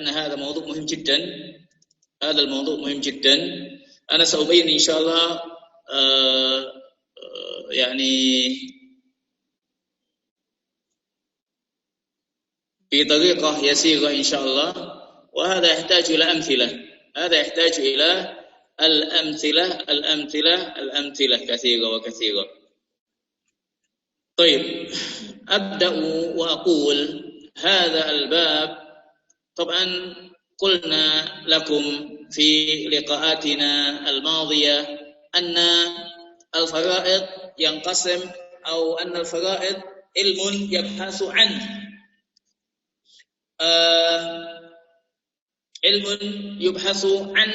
لأن هذا موضوع مهم جدا. هذا الموضوع مهم جدا. أنا سأبين إن شاء الله يعني بطريقة يسيرة إن شاء الله، وهذا يحتاج إلى أمثلة. هذا يحتاج إلى الأمثلة كثيرة وكثيرة. طيب، أبدأ وأقول هذا الباب. طبعا قلنا لكم في لقاءاتنا الماضية أن الفرائض ينقسم، أو أن الفرائض علم يبحث عنه، علم يبحث عن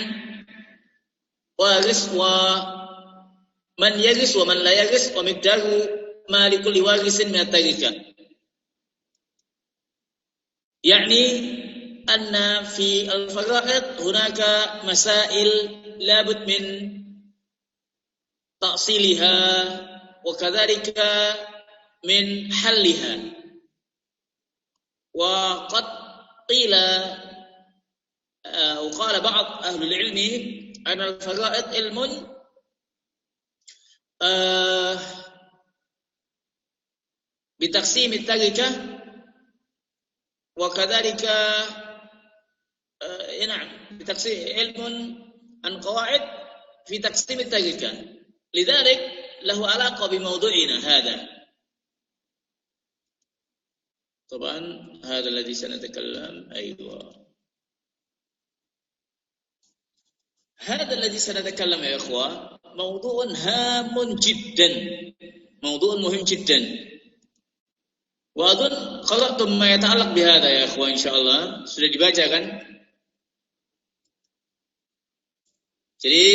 وارث ومن يرث ومن لا يرث ومقدار ما لكل وارث من التركة. يعني أن في الفرائض هناك مسائل لابد من تأصيلها وكذلك من حلها. وقد قيل أو قال بعض أهل العلم أن الفرائض علم بتقسيم التركة، وكذلك نعم بتقسيم علم عن قواعد في تقسيم التركة، لذلك له علاقة بموضوعنا هذا. طبعا هذا الذي سنتكلم، أيوة هذا الذي سنتكلم يا إخوة موضوع هام جدا، موضوع مهم جدا، وأظن قرأتم ما يتعلق بهذا يا إخوة إن شاء الله. Sudah dibaca kan? Jadi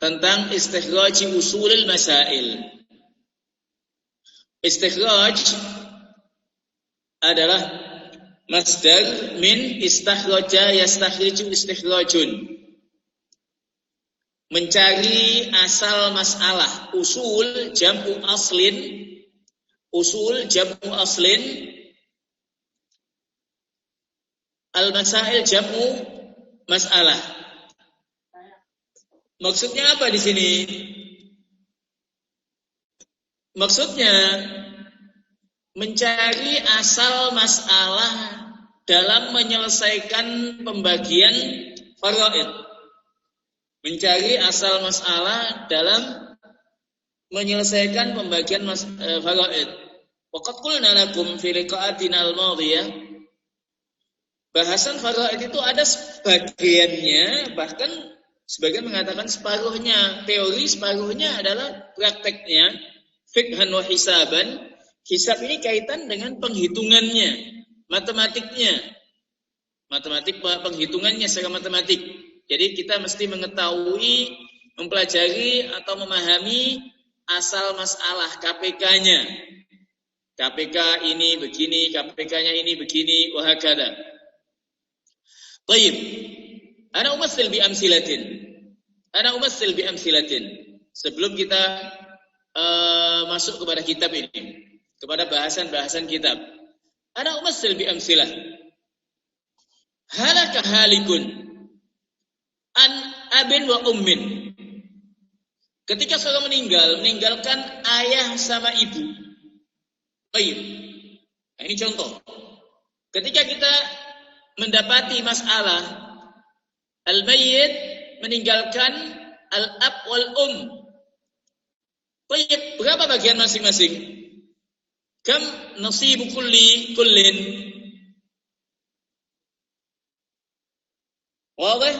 tentang istikhraj usulul masail. Istikhraj adalah masdar min istakhraja yastakhriju istikhrajun. Mencari asal masalah. Usul jam'u aslin. Usul jam'u aslin. Al-masail jam'u masalah. Maksudnya apa di sini? Maksudnya mencari asal masalah dalam menyelesaikan pembagian faraid. Mencari asal masalah dalam menyelesaikan pembagian faraid. Waqad qulna lakum fi liqa'atina al-madhiyah, bahasan faraid itu ada sebagiannya, bahkan sebagian mengatakan separuhnya teori, separuhnya adalah prakteknya. Fiqhan wa hisaban. Hisab ini kaitan dengan penghitungannya, matematiknya. Matematik, penghitungannya secara matematik. Jadi kita mesti mengetahui, mempelajari atau memahami asal masalah KPK-nya. KPK ini begini, KPK-nya ini begini, wa hakadha. Baik. Ana umassil bi amsilatin. Sebelum kita masuk kepada kitab ini, kepada bahasan-bahasan kitab. Ana umassil bi amsilah. Halaka halikun an abin wa ummin. Ketika seorang meninggalkan ayah sama ibu. Baik. Nah, ini contoh. Ketika kita mendapati masalah al-mayyit meninggalkan al-ab wal Baik, berapa bagian masing-masing? Kam nasibu kullin? Wadah?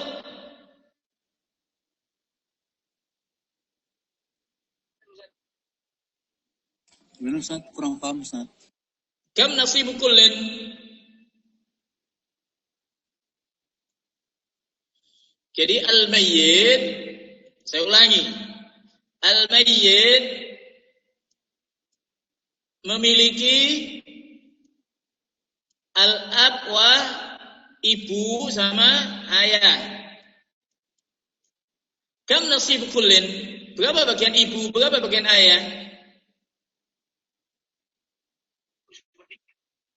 Gimana Ustaz? Kurang paham Ustaz. Kam nasibu kullin? Jadi al-mayyit, saya ulangi, al-mayyit memiliki al-ab wa ibu sama ayah. Kam nasib kullin? Berapa bagian ibu, berapa bagian ayah?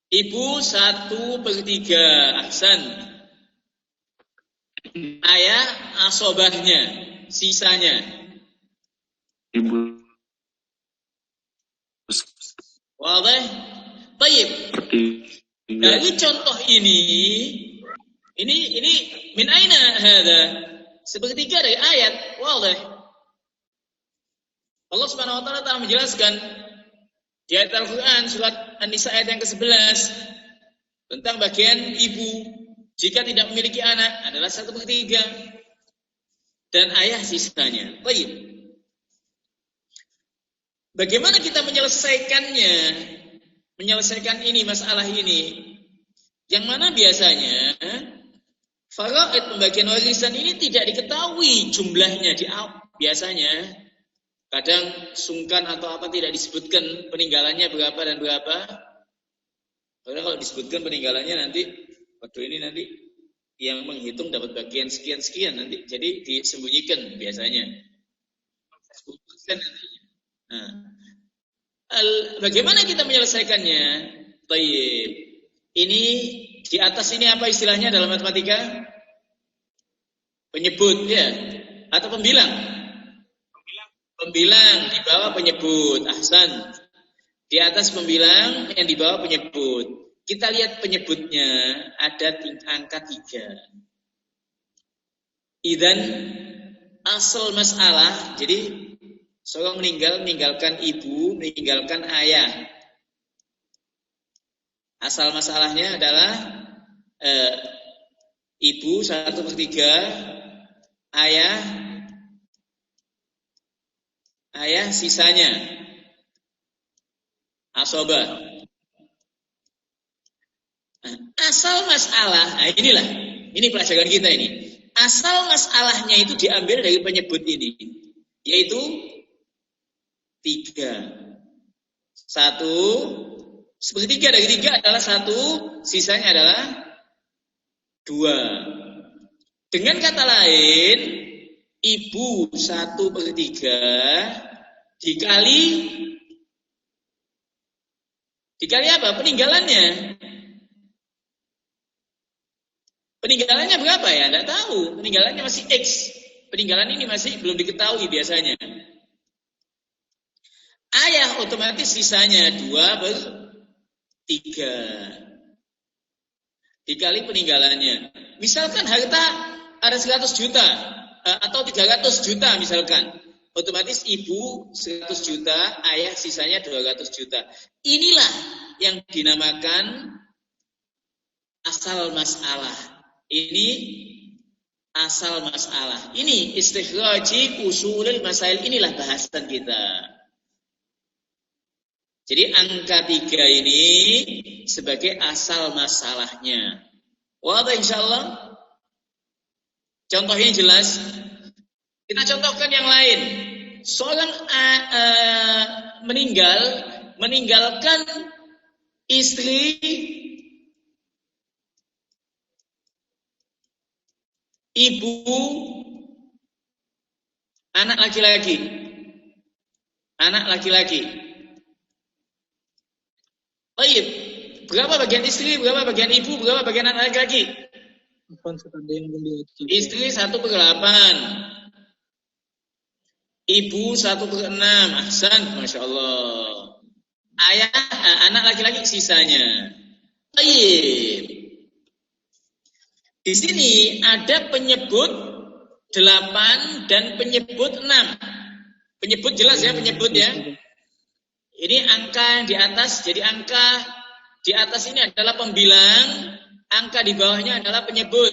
Ibu 1/3. Ahsan. Ayah asobahnya, sisanya. Ibu. Wadih? Baik. Dari contoh ini min aina hadha? 1/3 dari ayat. Wadih. Allah Subhanahu wa taala telah menjelaskan di ayat Al-Qur'an surat An-Nisa ayat yang ke-11 tentang bagian ibu jika tidak memiliki anak adalah 1/3 dan ayah sisanya. Baik. Bagaimana kita menyelesaikannya? Menyelesaikan ini, masalah ini. Yang mana biasanya faraid pembagian warisan ini tidak diketahui jumlahnya biasanya. Kadang sungkan atau apa tidak disebutkan peninggalannya berapa dan berapa. Karena kalau disebutkan peninggalannya nanti waktu ini nanti yang menghitung dapat bagian sekian-sekian nanti. Jadi disembunyikan biasanya. 10% nantinya. Nah, bagaimana kita menyelesaikannya? Baik. Ini di atas ini apa istilahnya dalam matematika? Penyebut ya atau pembilang? Pembilang di bawah penyebut. Ahsan. Di atas pembilang yang di bawah penyebut. Kita lihat penyebutnya ada angka 3. Idzan asal masalah. Jadi seorang meninggalkan ibu, meninggalkan ayah. Asal masalahnya adalah ibu 1/3, ayah sisanya. Asobah. Asal masalah, ini pelajaran kita ini. Asal masalahnya itu diambil dari penyebut ini, yaitu 3. 1/3 dari 3 adalah 1, sisanya adalah 2. Dengan kata lain, ibu 1/3 dikali apa? Peninggalannya. Peninggalannya berapa ya? Tidak tahu. Peninggalannya masih X. Peninggalan ini masih belum diketahui biasanya. Ayah otomatis sisanya 2/3 dikali peninggalannya. Misalkan harta ada 100 juta atau 300 juta misalkan. Otomatis ibu 100 juta, ayah sisanya 200 juta. Inilah yang dinamakan asal masalah. Ini asal masalah. Ini istikhraji usulul masail. Inilah bahasan kita. Jadi angka 3 ini sebagai asal masalahnya. Wadah insyaallah. Contohnya jelas. Kita contohkan yang lain. Seorang meninggalkan istri, ibu, anak laki-laki. Baik, berapa bagian istri, berapa bagian ibu, berapa bagian anak laki-laki? Istri 1/8, ibu 1/6. Ahsan, masya Allah. Ayah, anak laki-laki sisanya. Baik. Di sini ada penyebut 8 dan penyebut 6. Penyebut jelas ya, penyebut ya. Ini angka yang di atas, jadi angka di atas ini adalah pembilang, angka di bawahnya adalah penyebut.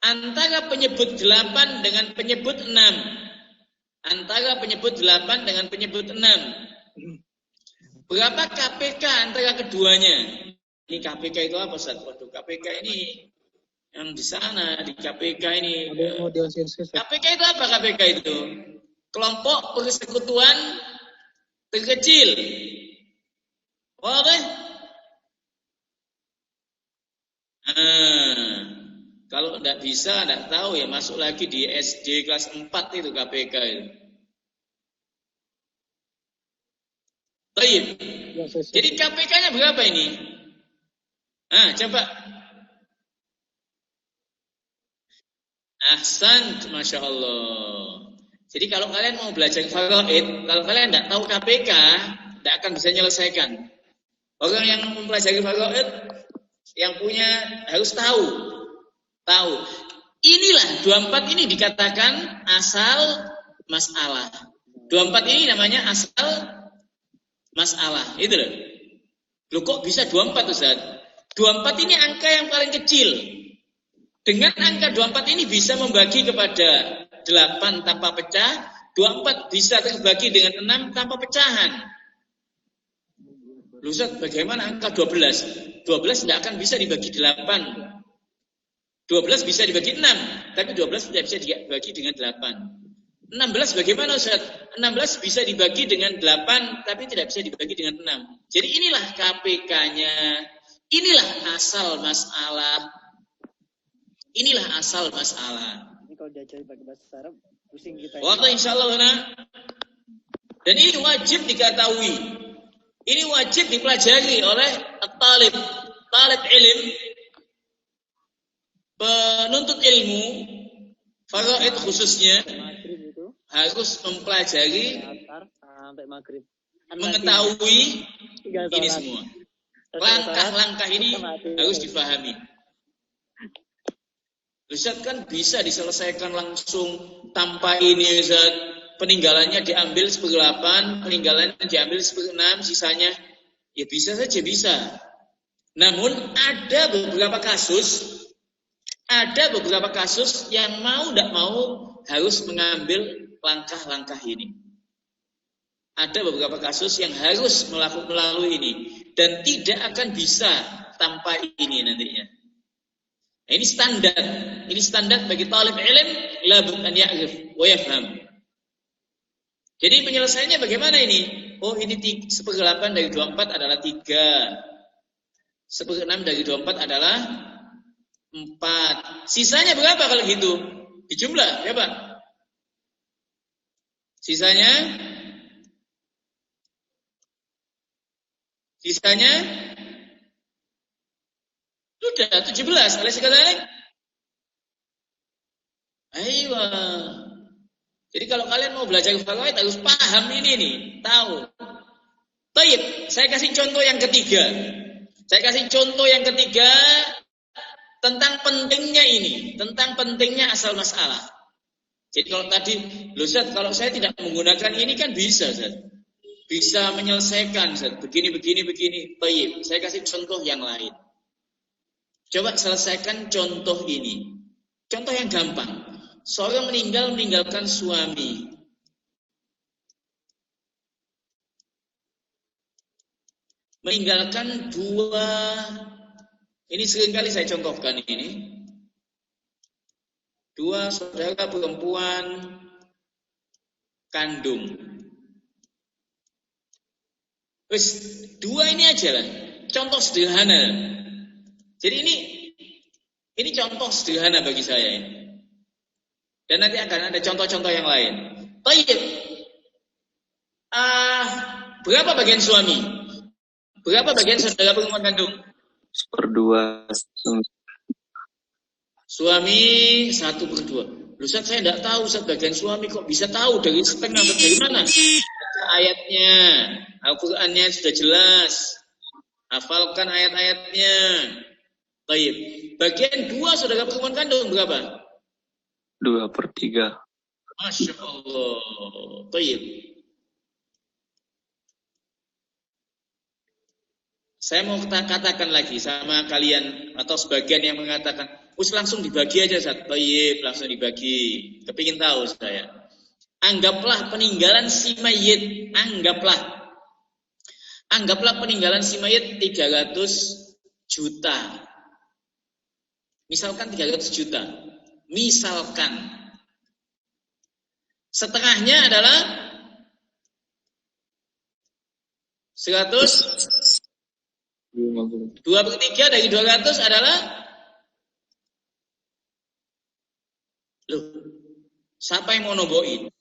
Antara penyebut 8 dengan penyebut 6. Antara penyebut 8 dengan penyebut 6. Berapa KPK antara keduanya? Ini KPK itu apa, Ustaz? Waduh, KPK ini yang di sana, di KPK ini. KPK itu apa KPK itu? Kelompok persekutuan terkecil. Wadah? Kalau tidak bisa, tidak tahu ya, masuk lagi di SD kelas 4 itu KPK itu. Baik. Ya, Jadi KPK-nya berapa ini? Nah, coba. Ahsan, Masya Allah. Jadi kalau kalian mau belajar faraid, kalau kalian tidak tahu KPK, tidak akan bisa menyelesaikan. Orang yang mempelajari faraid, yang punya harus tahu. Tahu. Inilah 24 ini dikatakan asal masalah. 24 ini namanya asal masalah. Itu loh. Loh kok bisa 24 Ustaz? 24 ini angka yang paling kecil. Dengan angka 24 ini bisa membagi kepada 8 tanpa pecah, 24 bisa terbagi dengan 6 tanpa pecahan. Loh Ustaz, bagaimana angka 12? 12 tidak akan bisa dibagi 8. 12 bisa dibagi 6, tapi 12 tidak bisa dibagi dengan 8. 16 bagaimana Ustaz? 16 bisa dibagi dengan 8, tapi tidak bisa dibagi dengan 6. Jadi inilah KPK-nya. Inilah asal masalah. Inilah asal masalah. Ini kalau diajarin pakai bahasa Arab, pusing kita. Wallah insyaallah nah. Dan ini wajib diketahui. Ini wajib dipelajari oleh talib ilm, penuntut ilmu, faraid khususnya Maghrib itu harus mempelajari, asar sampai maghrib. mengetahui Tiga ini sholat. semua. Satu Langkah-langkah ini sholat, harus difahami. Ustaz kan bisa diselesaikan langsung tanpa ini Ustaz. Peninggalannya diambil 1/8, peninggalannya diambil 1/6, sisanya ya bisa saja bisa. Namun ada beberapa kasus yang mau tidak mau harus mengambil langkah-langkah ini. Ada beberapa kasus yang harus melalui ini dan tidak akan bisa tanpa ini nantinya. Nah, ini standar bagi talib ilm labud an ya'rif wa yafham. Jadi penyelesaiannya bagaimana ini? Oh, ini 1/8 dari 24 adalah 3. 1/6 dari 24 adalah 4. Sisanya berapa kalau gitu? Dijumlah, berapa? Sisanya sudah 17. Oleh sekali. Ayo. Jadi kalau kalian mau belajar faraid harus paham ini nih, tahu. Baik, saya kasih contoh yang ketiga. Tentang pentingnya ini, tentang pentingnya asal masalah. Jadi kalau tadi, loh Ustaz, kalau saya tidak menggunakan ini kan bisa, Ustaz. Bisa menyelesaikan, Ustaz. Begini. Baik, saya kasih contoh yang lain. Coba selesaikan contoh ini. Contoh yang gampang. Seorang meninggalkan suami. Meninggalkan 2, ini seringkali saya contohkan ini. 2 saudara perempuan kandung. Wes, 2 ini aja lah. Contoh sederhana. Jadi ini contoh sederhana bagi saya. Dan nanti akan ada contoh-contoh yang lain. Baik. Berapa bagian suami? Berapa bagian saudara perempuan kandung? 1/2. Suami 1/2. Loh Ustaz, saya tidak tahu Ustaz bagian suami kok bisa tahu dari setengah dari mana? Ayatnya, Al-Qur'annya sudah jelas. Hafalkan ayat-ayatnya. Baik. Bagian 2 saudara perempuan kandung berapa? 2/3. Masya Allah. Baik. Saya mau katakan lagi sama kalian atau sebagian yang mengatakan, langsung dibagi aja Ustaz. Baik, langsung dibagi. Kepingin tahu saya. Anggaplah peninggalan si mayit. Anggaplah peninggalan si mayit 300 juta. Misalkan 300 juta. Misalkan. Setengahnya adalah 100. 2/3 dari 200 adalah, loh, siapa yang mau nombokin?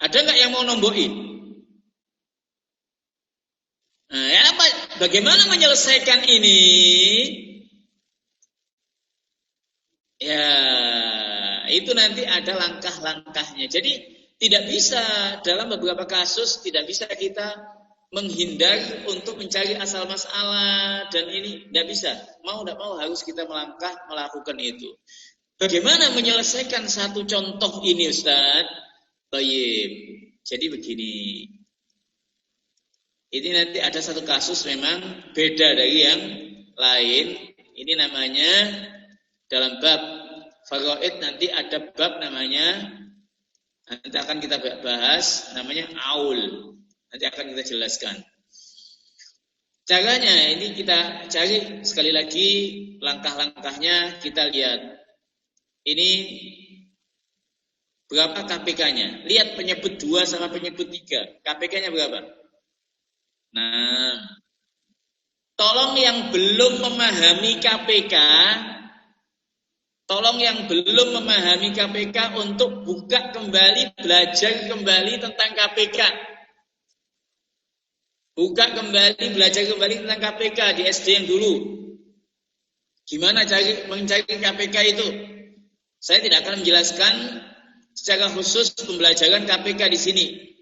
Ada nggak yang mau nombokin? Nah, ya apa? Bagaimana menyelesaikan ini? Ya, itu nanti ada langkah-langkahnya. Jadi tidak bisa dalam beberapa kasus tidak bisa kita menghindar untuk mencari asal masalah dan ini tidak bisa. Mau tidak mau harus kita melangkah melakukan itu. Bagaimana menyelesaikan satu contoh ini, Ustaz? Baik. Jadi begini. Ini nanti ada satu kasus memang beda dari yang lain. Ini namanya dalam bab faraid nanti ada bab namanya nanti akan kita bahas namanya aul. Nanti akan kita jelaskan. Caranya ini kita cari sekali lagi langkah-langkahnya kita lihat. Ini berapa KPK-nya? Lihat penyebut 2 sama penyebut 3. KPK-nya berapa? Nah, tolong yang belum memahami KPK, untuk buka kembali, belajar kembali tentang KPK. Belajar kembali tentang KPK di SD yang dulu. Gimana mencari KPK itu? Saya tidak akan menjelaskan secara khusus pembelajaran KPK di sini.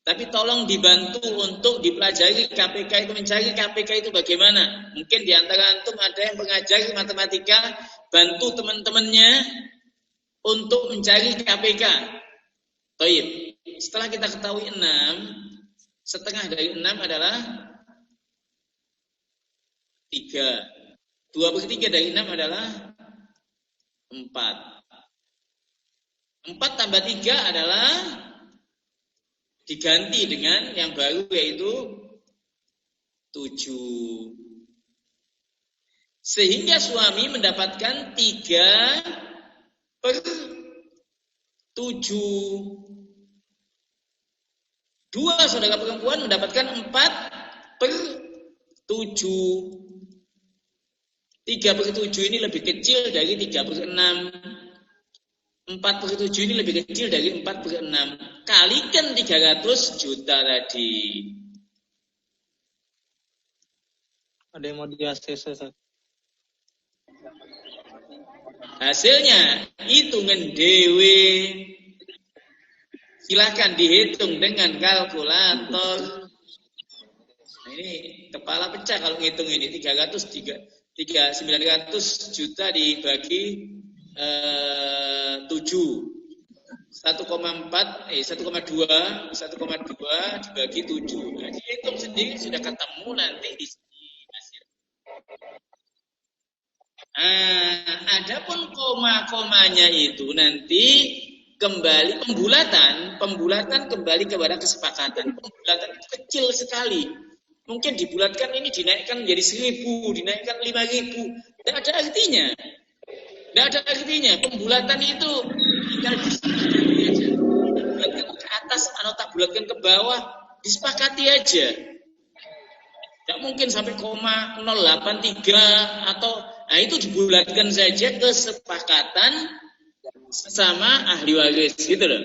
Tapi tolong dibantu untuk dipelajari KPK itu, mencari KPK itu bagaimana. Mungkin di antara antum ada yang mengajar matematika, bantu teman-temannya untuk mencari KPK. Baik. Setelah kita ketahui 6, setengah dari 6 adalah 3. 2/3 dari 6 adalah 4. 4 tambah 3 adalah diganti dengan yang baru yaitu 7. Sehingga suami mendapatkan 3/7. 2 saudara perempuan mendapatkan 4/7. 3/7 ini lebih kecil dari 3/6. 4/7 ini lebih kecil dari 4/6. Kalikan 300 juta tadi. Ada yang mau di-ACC, Ustaz? Hasilnya hitungan dewe. Silakan dihitung dengan kalkulator. Nah, ini kepala pecah kalau ngitung ini 900 juta dibagi 7. 1,2 dibagi 7. Nah, dihitung sendiri sudah ketemu nanti di sini hasil. Adapun koma-komanya itu nanti kembali pembulatan kembali kepada kesepakatan. Pembulatan itu kecil sekali. Mungkin dibulatkan ini dinaikkan menjadi 1.000, dinaikkan 5.000. Tidak ada artinya. Pembulatan itu tinggal bulatkan ke atas atau tak bulatkan ke bawah, disepakati aja. Tidak mungkin sampai 0,083 atau itu dibulatkan saja kesepakatan sesama ahli waris gitu loh.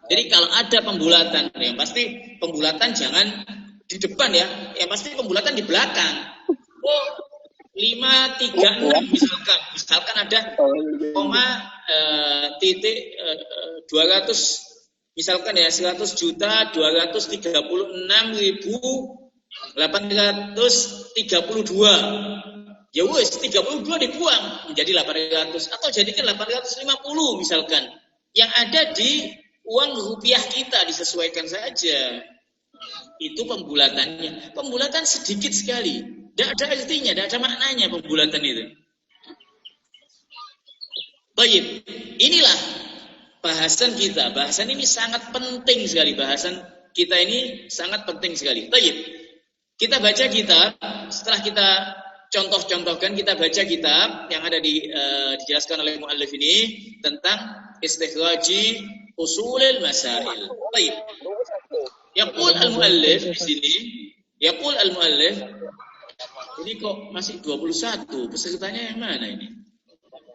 Jadi kalau ada pembulatan, yang pasti pembulatan jangan di depan ya, yang pasti pembulatan di belakang. 536 misalkan ada titik 200 misalkan ya 100 juta 239.832. Ya wes 32 dibuang menjadi 800 atau jadikan 850 misalkan. Yang ada di uang rupiah kita disesuaikan saja. Itu pembulatannya. Pembulatan sedikit sekali. Tidak ada artinya, tidak ada maknanya pembulatan itu. Baik, inilah bahasan kita. Bahasan ini sangat penting sekali. Bahasan kita ini sangat penting sekali. Baik, kita baca kitab. Setelah kita contoh-contohkan, kita baca kitab yang ada dijelaskan oleh muallif ini tentang istikhraji usulil masail. Baik. Yaqul al-muallif di sini, yaqul al-muallif ini kok masih 21, pesertanya yang mana ini?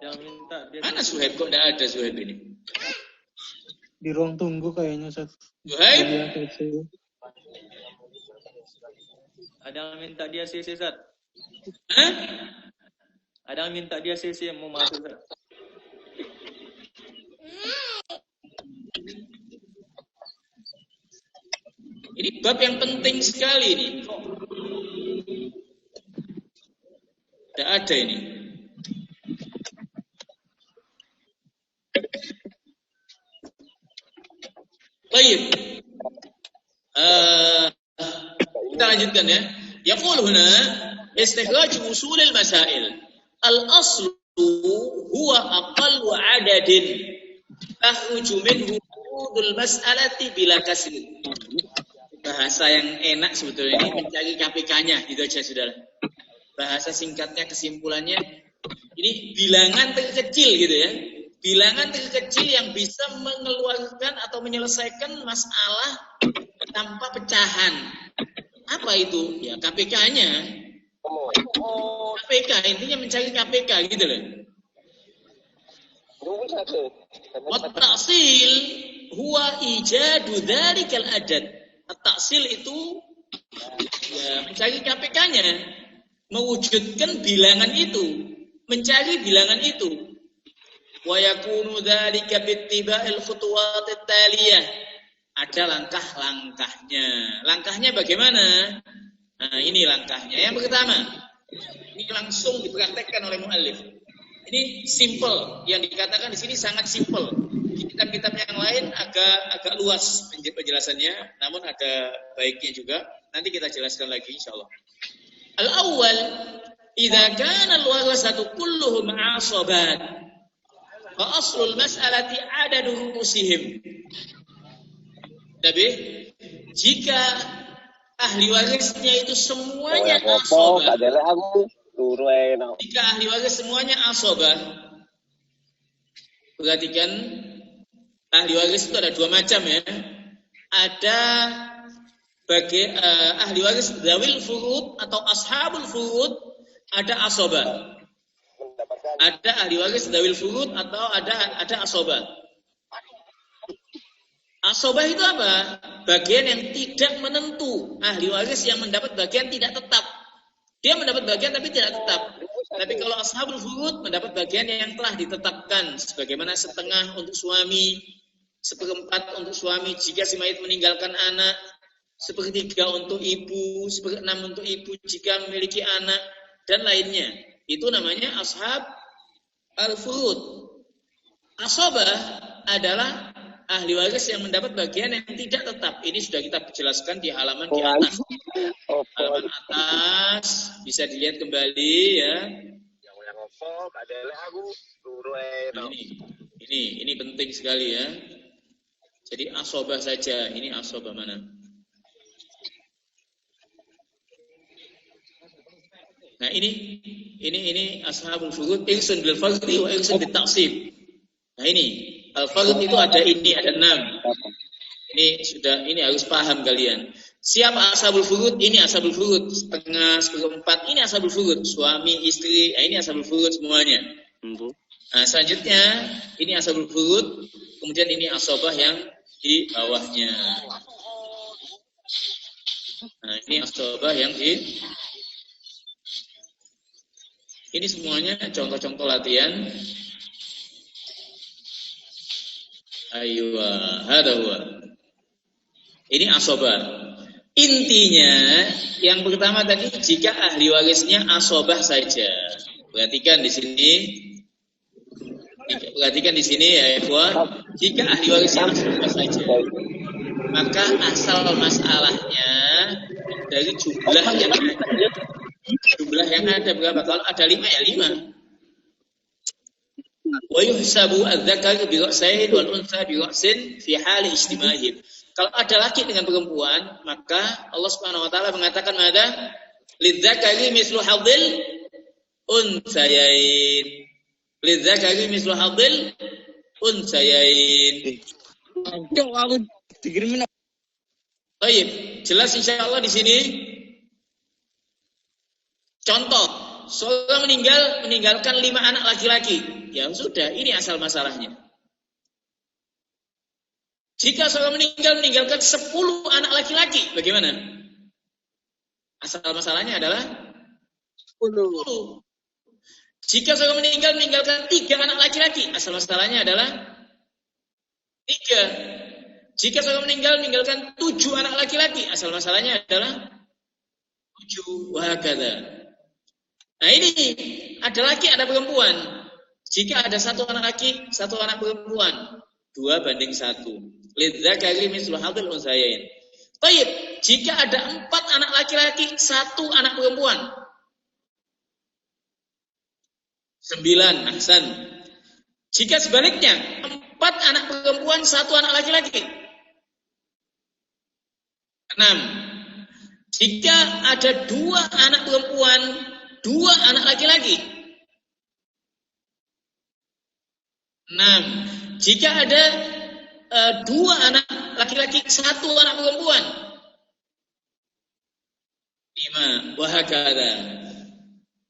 Yang minta dia Mana Suhaib, kok tidak ada Suhaib ini? Di ruang tunggu kayaknya, Ustaz. Suhaib? Ada yang minta dia CC, Ustaz. Hah? Ada yang minta dia CC yang mau masuk, Ustaz. Ini bab yang penting sekali ini. Tidak ada ini. Baik. Kita lanjutkan ya. Yaqul huna istikhraj usul al-masail. Al-aslu huwa aqallu adadin takhruju minhu urudul mas'alati bila kasr. Bahasa yang enak sebetulnya ini mencari KPK-nya gitu aja Saudara. Bahasa singkatnya kesimpulannya ini bilangan terkecil gitu ya. Bilangan terkecil yang bisa mengeluarkan atau menyelesaikan masalah tanpa pecahan. Apa itu? Ya KPK-nya. KPK intinya mencari KPK gitu loh. Wat ta'sil huwa ijadu dzalikal adad. At-ta'sil itu ya mencari KPK-nya, mewujudkan bilangan itu, mencari bilangan itu. Wa yakunu dzalika bittiba'il khutuwatit taliyah. Ada langkah-langkahnya. Langkahnya bagaimana? Nah, ini langkahnya. Yang pertama, ini langsung dipraktekkan oleh muallif. Ini simple, yang dikatakan di sini sangat simple. Di kitab-kitab yang lain agak luas penjelasannya, namun ada baiknya juga. Nanti kita jelaskan lagi insyaallah. Al-awwal, idza kana al-warasatu kulluhum 'asabat, fa aslul mas'alati 'adadu ru'usihim. Tapi jika ahli warisnya itu semuanya asabah, jika ahli waris semuanya asabah, perhatikan ahli waris itu ada dua macam ya. Ada bagi ahli waris dzawil furud atau ashabul furud, ada asabah. Ada ahli waris dzawil furud atau ada asabah. Asobah itu apa? Bagian yang tidak menentu. Ahli waris yang mendapat bagian tidak tetap. Dia mendapat bagian tapi tidak tetap. Tapi kalau ashabul furud mendapat bagian yang telah ditetapkan. Sebagaimana setengah untuk suami, seperempat untuk suami jika si mayit meninggalkan anak, sepertiga untuk ibu, seperenam untuk ibu jika memiliki anak, dan lainnya. Itu namanya ashab al-furud. Asobah adalah ahli waris yang mendapat bagian yang tidak tetap. Ini sudah kita jelaskan di halaman di atas. Halaman atas bisa dilihat kembali ya. Ini penting sekali ya. Jadi asobah saja. Ini asobah mana? Nah ini ashabul furud irsun bil fardhi wa irsun bil taqsim. Nah ini al-fard itu ada 6. Ini harus paham kalian. Siapa ashabul furud? Ini ashabul furud. Setengah, seperempat. Ini ashabul furud. Suami, istri. Nah, ini ashabul furud semuanya. Nah, selanjutnya ini ashabul furud. Kemudian ini ashabah yang di bawahnya. Nah, ini ashabah yang di. Ini semuanya contoh-contoh latihan. Aywa, hada huwa. Ini asobah. Intinya yang pertama tadi jika ahli warisnya asobah saja. Perhatikan di sini. Perhatikan di sini ya, ikhwan. Jika ahli warisnya asobah saja, maka asal masalahnya dari jumlah yang ada. Jumlah yang ada berapa? Kalau ada 5 ya 5. Wa yuhsabu adz-dzakar bi ra'sayn wal untha bi ra'sin fi hali ijtima'ihim. Kalau ada laki dengan perempuan, maka Allah Subhanahu wa taala mengatakan ada lidzakari mislu hadzil unthayain. Lidzakari mislu hadzil unthayain. Baik, jelas insyaallah di sini. Contoh, seorang meninggalkan 5 anak laki-laki. Ya sudah, ini asal masalahnya. Jika seorang meninggalkan 10 anak laki-laki, bagaimana? Asal masalahnya adalah 10. Jika seorang meninggalkan 3 anak laki-laki, asal masalahnya adalah 3. Jika seorang meninggalkan 7 anak laki-laki, asal masalahnya adalah 7. Wahakadha. Nah ini ada laki, ada perempuan. Jika ada 1 anak laki, 1 anak perempuan, 2:1. Lidzakari mislu hadzal unsyayain. Baik, jika ada 4 anak laki-laki, 1 anak perempuan, 9. Ahsan. Jika sebaliknya 4 anak perempuan, 1 anak laki-laki, 6. Jika ada 2 anak perempuan, 2 anak laki-laki, 6. Jika ada 2 anak laki-laki, 1 anak perempuan, 5. Wahakadha.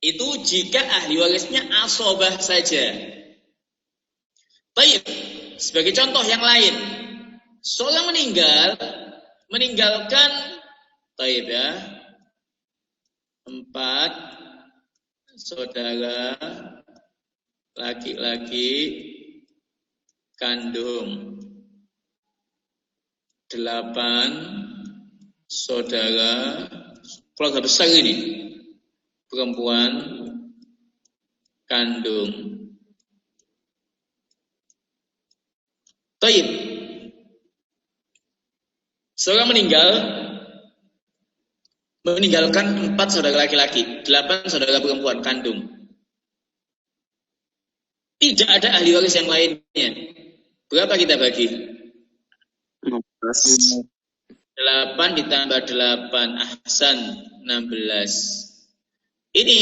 Itu jika ahli warisnya asobah saja. Baik, sebagai contoh yang lain, seorang meninggalkan baik ya, 4 saudara laki-laki kandung, 8 saudara keluarga besar ini perempuan kandung. Taib. Seorang meninggalkan 4 saudara laki-laki, 8 saudara perempuan kandung. Tidak ada ahli waris yang lainnya. Berapa kita bagi? 16. 8 ditambah 8, ahsan, 16. Ini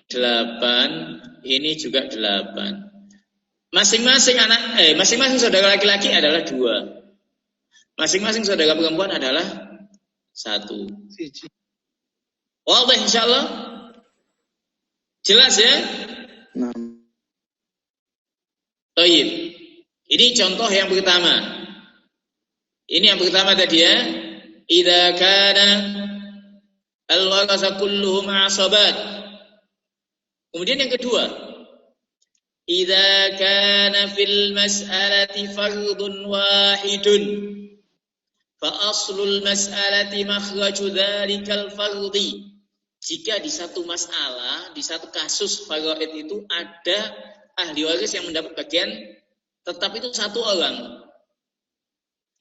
8, ini juga 8. Masing-masing saudara laki-laki adalah 2. Masing-masing saudara perempuan adalah 1. Wadah insyaallah. Jelas ya? Baik. Ini contoh yang pertama. Ini yang pertama tadi ya. Idza kana al-warasa kulluhum asabat. Kemudian yang kedua, idza kana fil mas'alati fardun wahidun fa aslul mas'alati makhraju dzalikal fardi. Jika di satu masalah, di satu kasus faraid itu ada ahli waris yang mendapat bagian tetap itu 1 orang,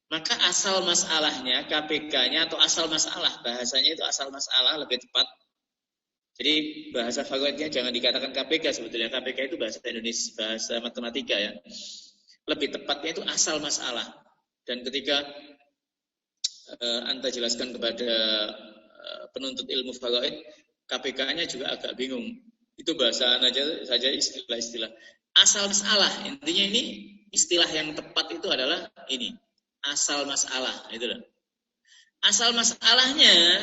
maka asal masalahnya, KPK-nya atau asal masalah, bahasanya itu asal masalah lebih tepat. Jadi bahasa faraidnya jangan dikatakan KPK, sebetulnya KPK itu bahasa Indonesia, bahasa matematika ya. Lebih tepatnya itu asal masalah. Dan ketika Anda jelaskan kepada penuntut ilmu faraid, KPK-nya juga agak bingung. Itu bahasa saja istilah-istilah. Asal masalah, intinya ini istilah yang tepat itu adalah ini. Asal masalah, itu loh. Asal masalahnya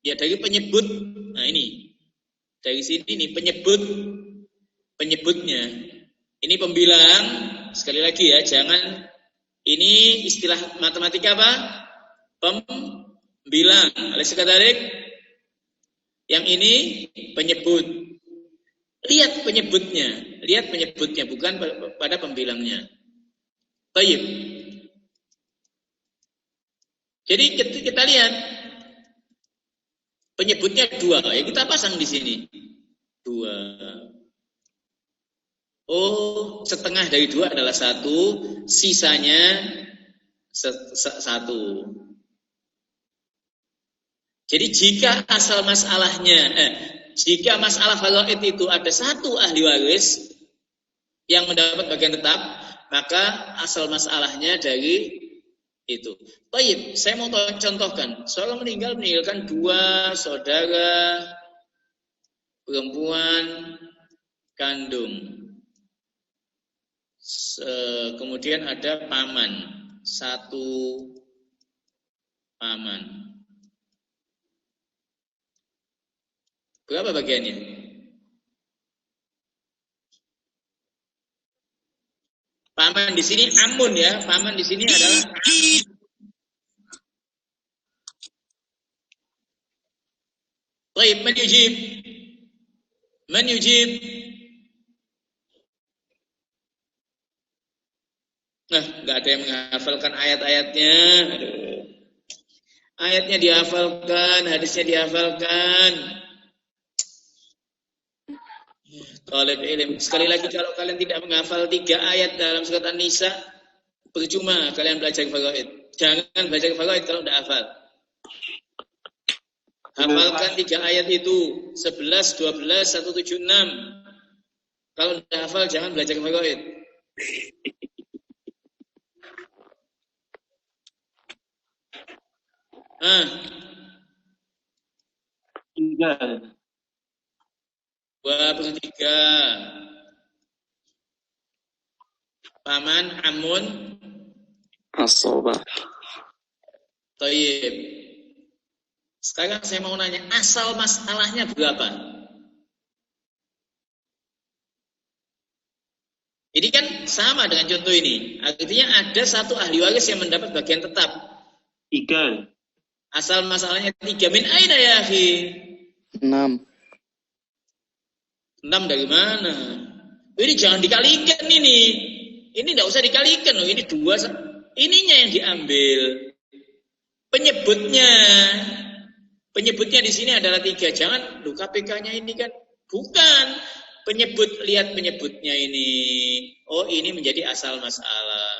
ya dari penyebut. Nah ini dari sini nih penyebutnya. Ini pembilang. Sekali lagi ya, jangan ini istilah matematika apa? Pembilang. Alis katarik. Yang ini penyebut. Lihat penyebutnya bukan pada pembilangnya. Baik. Jadi kita lihat penyebutnya 2, ya kita pasang di sini 2. Oh, setengah dari 2 adalah 1, sisanya 1. Jadi jika asal masalahnya, jika masalah faraid itu ada 1 ahli waris yang mendapat bagian tetap, maka asal masalahnya dari itu. Baik, saya mau contohkan. Seorang meninggalkan 2 saudara perempuan kandung. Kemudian ada paman, 1 paman. Berapa bagiannya? Paman di sini amun ya. Paman di sini adalah Baik, man yujib. Nah, nggak ada yang menghafalkan ayat-ayatnya. Aduh. Ayatnya dihafalkan, hadisnya dihafalkan. Talib ilm. Sekali lagi, kalau kalian tidak menghafal 3 ayat dalam surat An-Nisa, percuma kalian belajar faraid. Jangan belajar faraid kalau tidak hafal. Hafalkan 3 ayat itu, 11, 12, 176. Kalau tidak hafal, jangan belajar faraid. Ah, 3. 23. Paman, amun, Asobah. Tayyib. Sekarang saya mau nanya, asal masalahnya berapa? Ini kan sama dengan contoh ini. Artinya ada satu ahli waris yang mendapat bagian tetap. 3. Asal masalahnya 3. Min aina ya akhi? 6. 6 dari mana? Ini jangan dikalikan ini. Ini tidak usah dikalikan loh. Ini 2. Ininya yang diambil. Penyebutnya di sini adalah 3. Jangan, loh KPK-nya ini kan. Bukan. Lihat penyebutnya ini. Oh, ini menjadi asal masalah.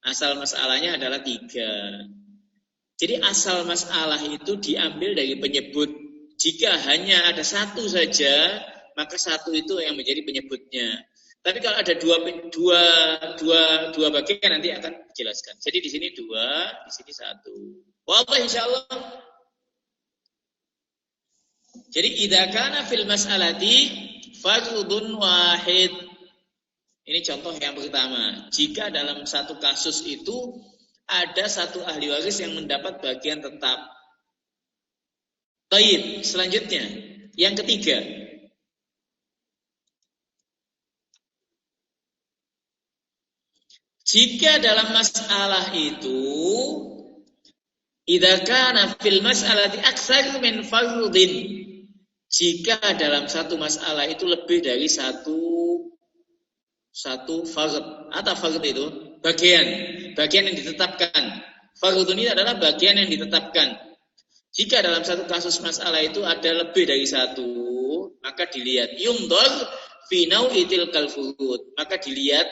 Asal masalahnya adalah 3. Jadi asal masalah itu diambil dari penyebut. Jika hanya ada satu saja, maka satu itu yang menjadi penyebutnya. Tapi kalau ada dua bagian nanti akan dijelaskan. Jadi di sini 2, di sini 1. Wallah insyaallah. Jadi idza kana fil mas'alati fardun wahid. Ini contoh yang pertama. Jika dalam satu kasus itu ada satu ahli waris yang mendapat bagian tetap. Baik, selanjutnya yang ketiga. Jika dalam masalah itu idza kana fil mas'alati aktsar min fardhin. Jika dalam satu masalah itu lebih dari satu fard. Atau fard itu bagian yang ditetapkan. Fardun ini adalah bagian yang ditetapkan. Jika dalam satu kasus masalah itu ada lebih dari satu, maka dilihat yundor fi nau'itil kalfurud. Maka dilihat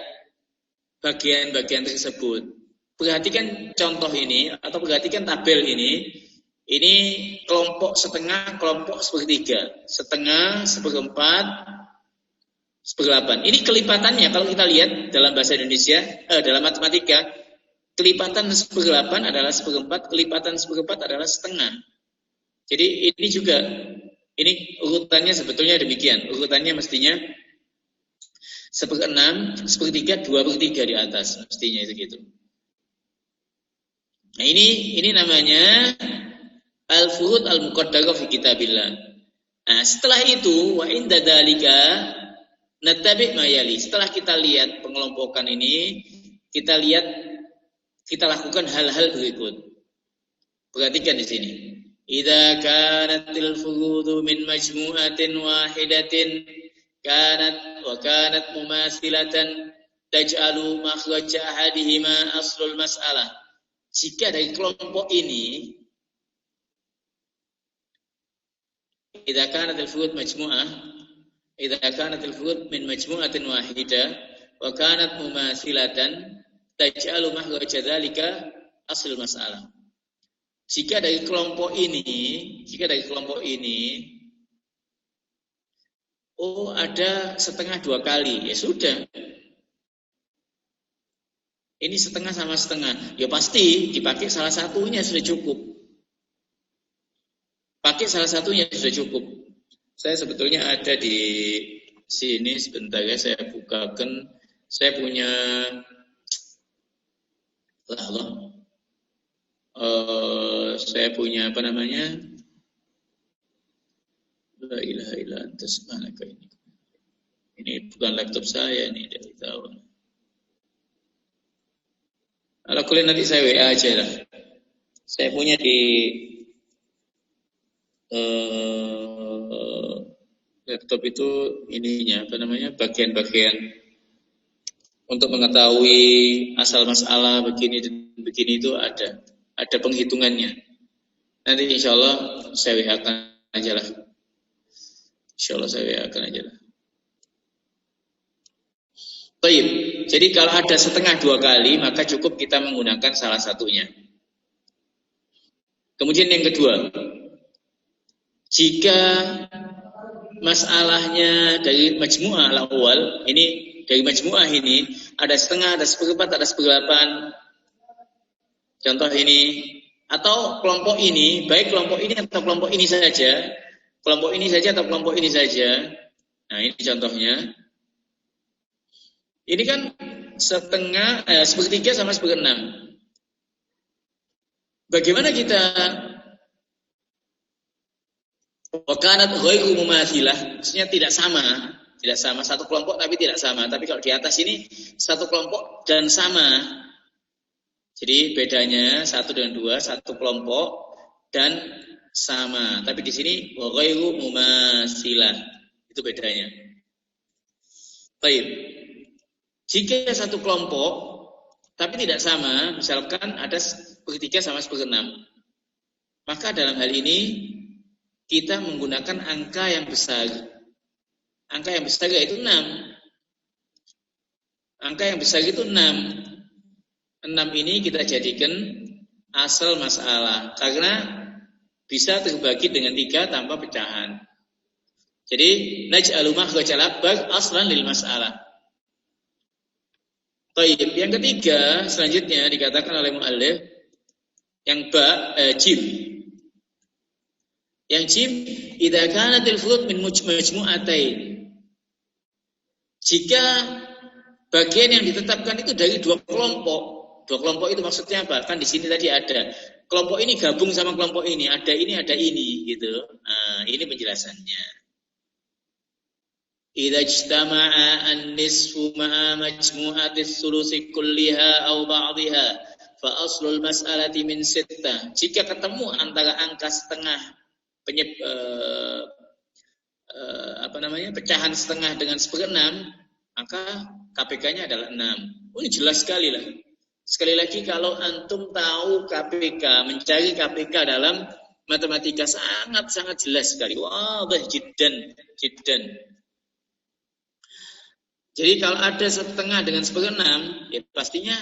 bagian-bagian tersebut. Perhatikan contoh ini atau perhatikan tabel ini. Ini kelompok setengah, kelompok sepertiga, setengah, seperempat, seperdelapan. Ini kelipatannya kalau kita lihat dalam bahasa Indonesia, dalam matematika, kelipatan seperdelapan adalah seperempat, kelipatan seperempat adalah setengah. Jadi ini juga, ini urutannya sebetulnya demikian. Urutannya mestinya 1/6, 1/3, 2/3 di atas, mestinya itu gitu. Nah ini namanya al-furud al-muqaddarah fi kitabillah. Nah, setelah itu wa inda dzalika nattabi' ma yali. Setelah kita lihat pengelompokan ini, kita lakukan hal-hal berikut. Perhatikan di sini. Idza kanatil furudu min majmu'atin wahidatin kanat mumasilatan taj'alu makhraja ahadihima aslul mas'alah. Jika dari kelompok ini idza kanatil furud majmu'ah, idza kanatil furud min majmu'atin wahidah wa kanat mumasilatan taj'alu makhraja dzalika aslul mas'alah. Jika dari kelompok ini, ada setengah 2 kali, ya sudah. Ini setengah sama setengah, ya pasti dipakai salah satunya sudah cukup. Pakai salah satunya sudah cukup. Saya sebetulnya ada di sini sebentar ya, saya bukakan. Saya punya saya punya apa namanya? La ilaha illa anta subhanaka ini. Ini bukan laptop saya ini dari tahun. Kalau kuliah nanti saya WA aja lah. Saya punya di laptop itu ininya apa namanya bagian-bagian untuk mengetahui asal masalah begini dan begini itu ada penghitungannya. Nanti insya Allah saya WA-kan aja lah. Insya Allah saya WA-kan aja lah. Baik. Jadi kalau ada setengah dua kali maka cukup kita menggunakan salah satunya. Kemudian yang kedua, jika masalahnya dari majmu'ah al-awwal, ini dari majmu'ah ini ada setengah, ada seperempat, ada seperdelapan. Contoh ini, atau kelompok ini, baik kelompok ini atau kelompok ini saja, kelompok ini saja atau kelompok ini saja. Nah ini contohnya. Ini kan setengah, sepertiga sama seperenam. Bagaimana kita wakanat ghairu mumathilah, maksudnya tidak sama satu kelompok tapi tidak sama. Tapi kalau di atas ini satu kelompok dan sama. Jadi bedanya satu dengan dua, satu kelompok dan sama. Tapi di sini ghairu mumathilah, itu bedanya. Baik. Jika satu kelompok tapi tidak sama, misalkan ada sepertiga sama seperenam, maka dalam hal ini kita menggunakan angka yang besar. Angka yang besar yaitu 6. Angka yang besar itu 6. 6 ini kita jadikan asal masalah karena bisa terbagi dengan 3 tanpa pecahan. Jadi naj'alu makhrajal akbar aslan lil mas'alah. Baik, yang ketiga selanjutnya dikatakan oleh mu'allif yang jim. Yang jim idza kanatil furud min majmu'atain. Jika bagian yang ditetapkan itu dari dua kelompok. Dua kelompok itu maksudnya apa? Kan di sini tadi ada kelompok ini gabung sama kelompok ini, ada ini gitu. Nah, ini penjelasannya. Idza ijtama'a an-nisfu ma'a majmu'atis sulusi kulliha aw ba'dihha fa aslul mas'alati min sittah. Jika ketemu antara angka setengah pecahan setengah dengan seperenam, maka KPK-nya adalah 6. Ini jelas sekali lah. Sekali lagi kalau antum tahu KPK, mencari KPK dalam matematika sangat-sangat jelas sekali. Wadah jiddan. Jadi kalau ada setengah dengan seperenam, ya pastinya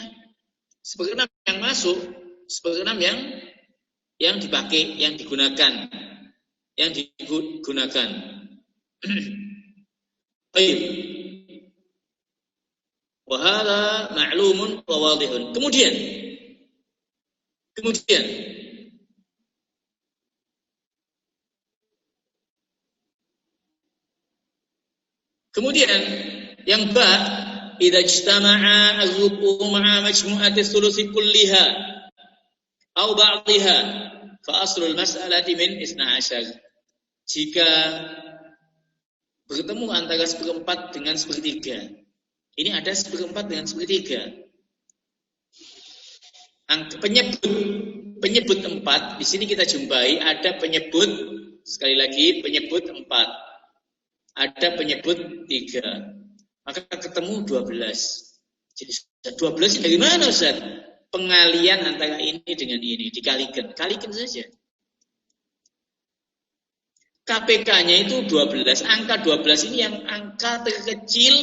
seperenam yang masuk, seperenam yang dipakai, yang digunakan. Baik. Wa hadza ma'lumun wa wadihun. Kemudian yang idza ijtama'a al-rubu' ma'a majmu'ati thuluthi kulliha aw ba'dihha fa aslul mas'alati min 12. Jika bertemu antara seperempat dengan sepertiga. Ini ada seperempat dengan sepertiga. Penyebut 4 di sini kita jumpai ada penyebut, sekali lagi penyebut 4. Ada penyebut 3. Maka ketemu 12. Jadi 12 dari mana Ustaz? Pengalian antara ini dengan ini dikalikan. Kalikan saja. KPK-nya itu 12. Angka 12 ini yang angka terkecil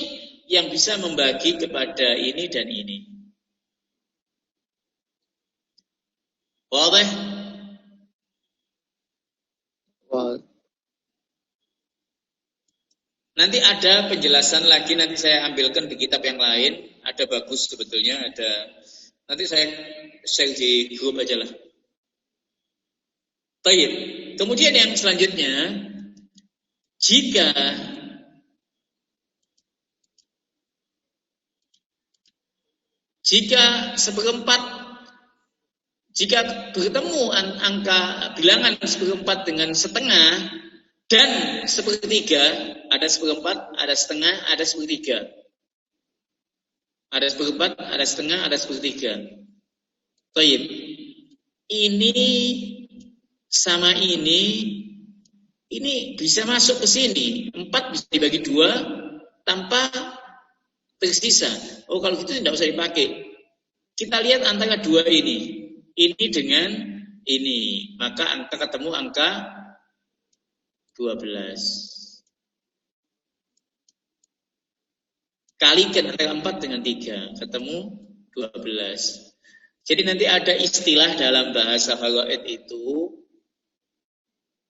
yang bisa membagi kepada ini dan ini. Wadah? Nanti ada penjelasan lagi, nanti saya ambilkan di kitab yang lain. Ada bagus sebetulnya, ada. Nanti saya share di grup aja lah. Baik. Kemudian yang selanjutnya, jika seperempat, jika bertemu angka bilangan seperempat dengan setengah dan sepertiga, ada seperempat, ada setengah, ada sepertiga. Ada seperempat, ada setengah, ada sepertiga. Baik. Ini sama ini Ini bisa masuk ke sini. 4 bisa dibagi 2 tanpa tersisa. Oh, kalau gitu tidak usah dipakai. Kita lihat antara 2 ini. Ini dengan ini. Maka ketemu angka 12. Kalikan antara 4 dengan 3. Ketemu 12. Jadi nanti ada istilah dalam bahasa faraid itu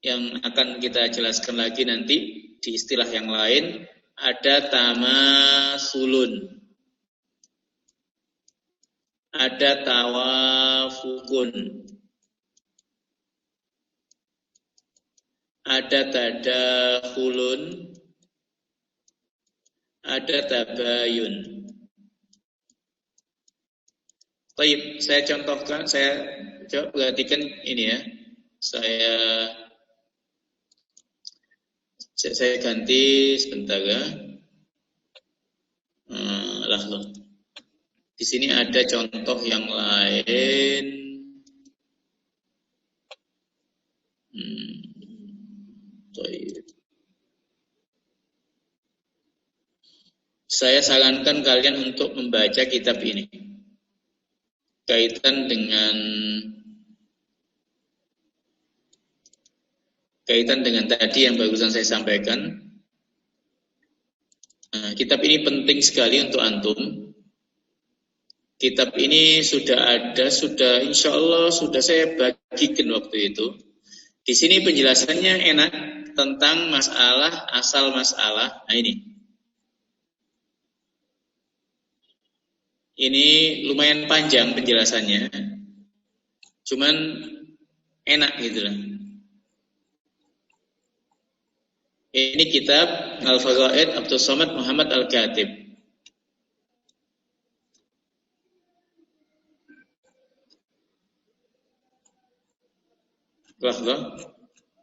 yang akan kita jelaskan lagi nanti di istilah yang lain. Ada tamasulun, ada tawafukun, ada tadakhulun, ada tabayun. Baik, saya contohkan, saya coba perhatikan ini ya. Saya ganti sebentar ya. Di sini ada contoh yang lain. Saya sarankan kalian untuk membaca kitab ini. Kaitan dengan tadi yang barusan saya sampaikan. Kitab ini penting sekali untuk antum. Kitab ini sudah insya Allah sudah saya bagikan waktu itu. Di sini penjelasannya enak tentang masalah, asal masalah. Nah ini lumayan panjang penjelasannya. Cuman enak gitu lah. Ini kitab Al-Faraid Abdul Somad Muhammad Al-Khatib.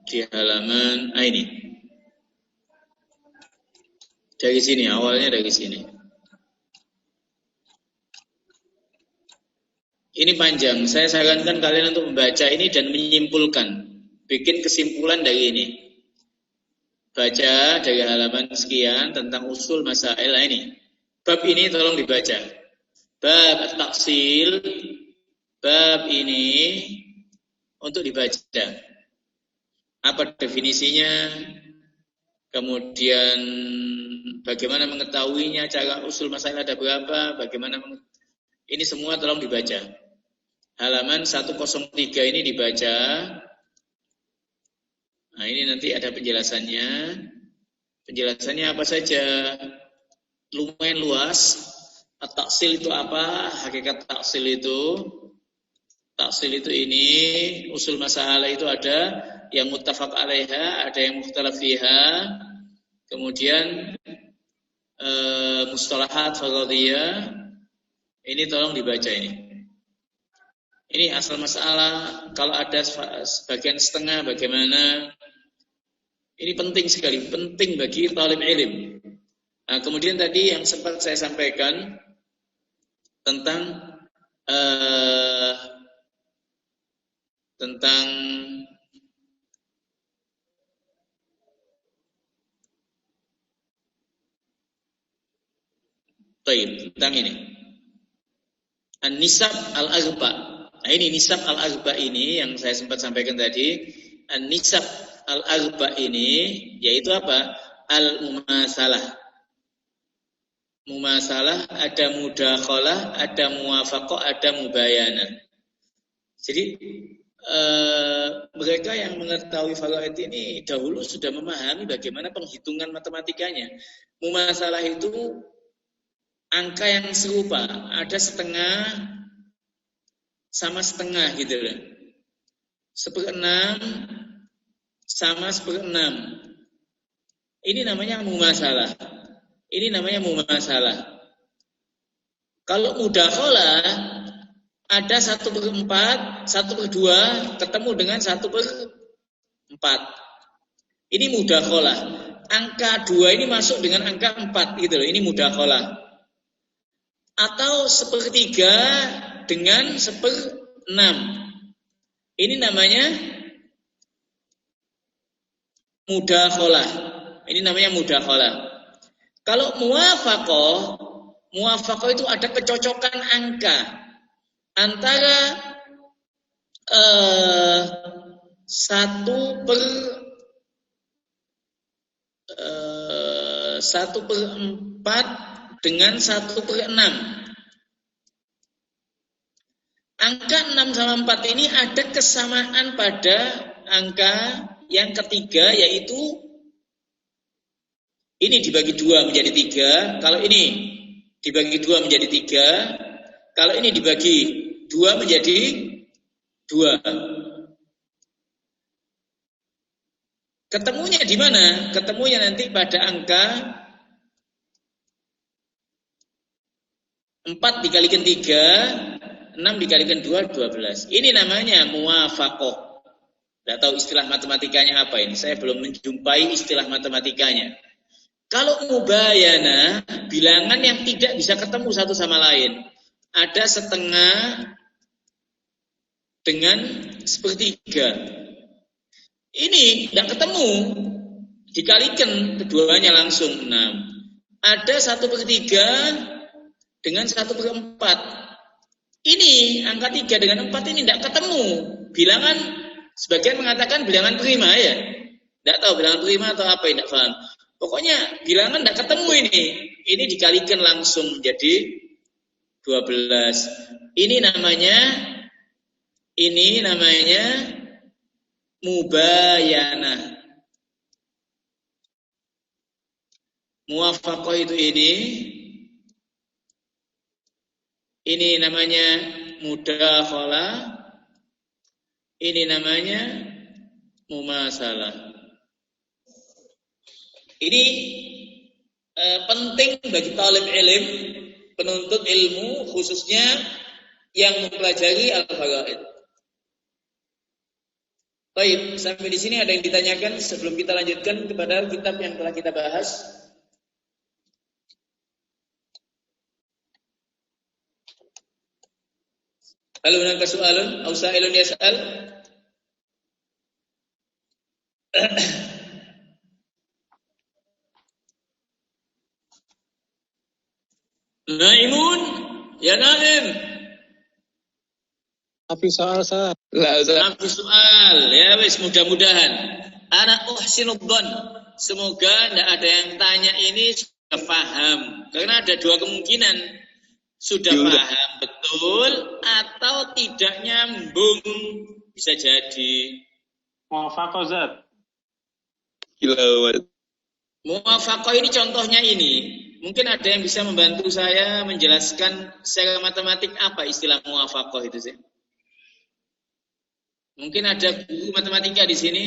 Di halaman ini. Dari sini, awalnya dari sini. Ini panjang. Saya sarankan kalian untuk membaca ini dan menyimpulkan, bikin kesimpulan dari ini. Baca dari halaman sekian tentang usul masail ini. Bab ini tolong dibaca. Bab at-taksil, bab ini untuk dibaca. Apa definisinya? Kemudian bagaimana mengetahuinya, cara usul masail ada berapa, bagaimana ini semua tolong dibaca. Halaman 103 ini dibaca. Nah, ini nanti ada penjelasannya. Penjelasannya apa saja? Lumayan luas. Taksil itu apa? Hakikat taksil itu. Taksil itu ini, usul masalah itu ada yang muttafaq alaiha, ada yang mukhtalaf fiha. Kemudian mustalahat faradhiyah. Ini tolong dibaca ini. Ini asal masalah, kalau ada sebagian setengah bagaimana. Ini penting sekali, penting bagi talib ilm. Nah, kemudian tadi yang sempat saya sampaikan tentang tentang ini. An-nisab al-arba. Nah, ini nisab al-arba ini yang saya sempat sampaikan tadi. An-nisab al-arba ini yaitu apa? Al-mumasalah. Mumasalah ada mudakhalah, ada muwafaqah, ada mubayanah. Jadi mereka yang mengetahui faraid ini dahulu sudah memahami bagaimana penghitungan matematikanya. Mumasalah itu angka yang serupa, ada setengah sama setengah gitu loh. 1/6 sama 1/6. Ini namanya mumasalah. Ini namanya mumasalah. Kalau mudakhalah ada 1/4, 1/2 ketemu dengan 1/4. Ini mudakhalah. Angka 2 ini masuk dengan angka 4 gitu loh. Ini mudakhalah. Atau 1/3 dengan 1/6. Ini namanya mudakhalah. Ini namanya mudakhalah. Kalau muwafaqah itu ada kecocokan angka antara 1/4 dengan 1/6. Angka 6 sama 4 ini ada kesamaan pada angka yang ketiga, yaitu ini dibagi 2 menjadi 3. Kalau ini dibagi 2 menjadi 3. Kalau ini dibagi 2 menjadi 2. Ketemunya di mana? Ketemunya nanti pada angka 4 dikalikan 3, 6 dikalikan 2, 12. Ini namanya muwafaqah. Tidak tahu istilah matematikanya apa ini. Saya belum menjumpai istilah matematikanya. Kalau mubayana, bilangan yang tidak bisa ketemu satu sama lain. Ada setengah dengan sepertiga. Ini tidak ketemu. Dikalikan keduanya langsung 6. Ada 1/3 dengan 1/4. Ini angka 3 dengan 4 ini tidak ketemu. Bilangan, sebagian mengatakan bilangan prima ya. Tidak tahu bilangan prima atau apa, tidak paham. Pokoknya bilangan tidak ketemu ini. Ini dikalikan langsung jadi 12. Ini namanya mubayanah. Muwafaqah itu ini namanya mudakhalah. Ini namanya mumasalah. Ini penting bagi talib ilm, penuntut ilmu, khususnya yang mempelajari al-faraid. Baik, sampai di sini ada yang ditanyakan sebelum kita lanjutkan kepada kitab yang telah kita bahas. Hal hunaka su'alun aw sa'ilun yas'al? Naimun, ya Naim. Tapi soal saya. Maaf soal, ya wis mudah-mudahan. Anak uhsinudz dzan. Semoga tidak ada yang tanya ini sudah paham. Karena ada 2 kemungkinan. Sudah paham betul atau tidak nyambung. Bisa jadi. Muwafaqah Zat. Muwafaqah ini contohnya ini. Mungkin ada yang bisa membantu saya menjelaskan secara matematik apa istilah muwafaqah itu sih. Mungkin ada guru matematika di sini.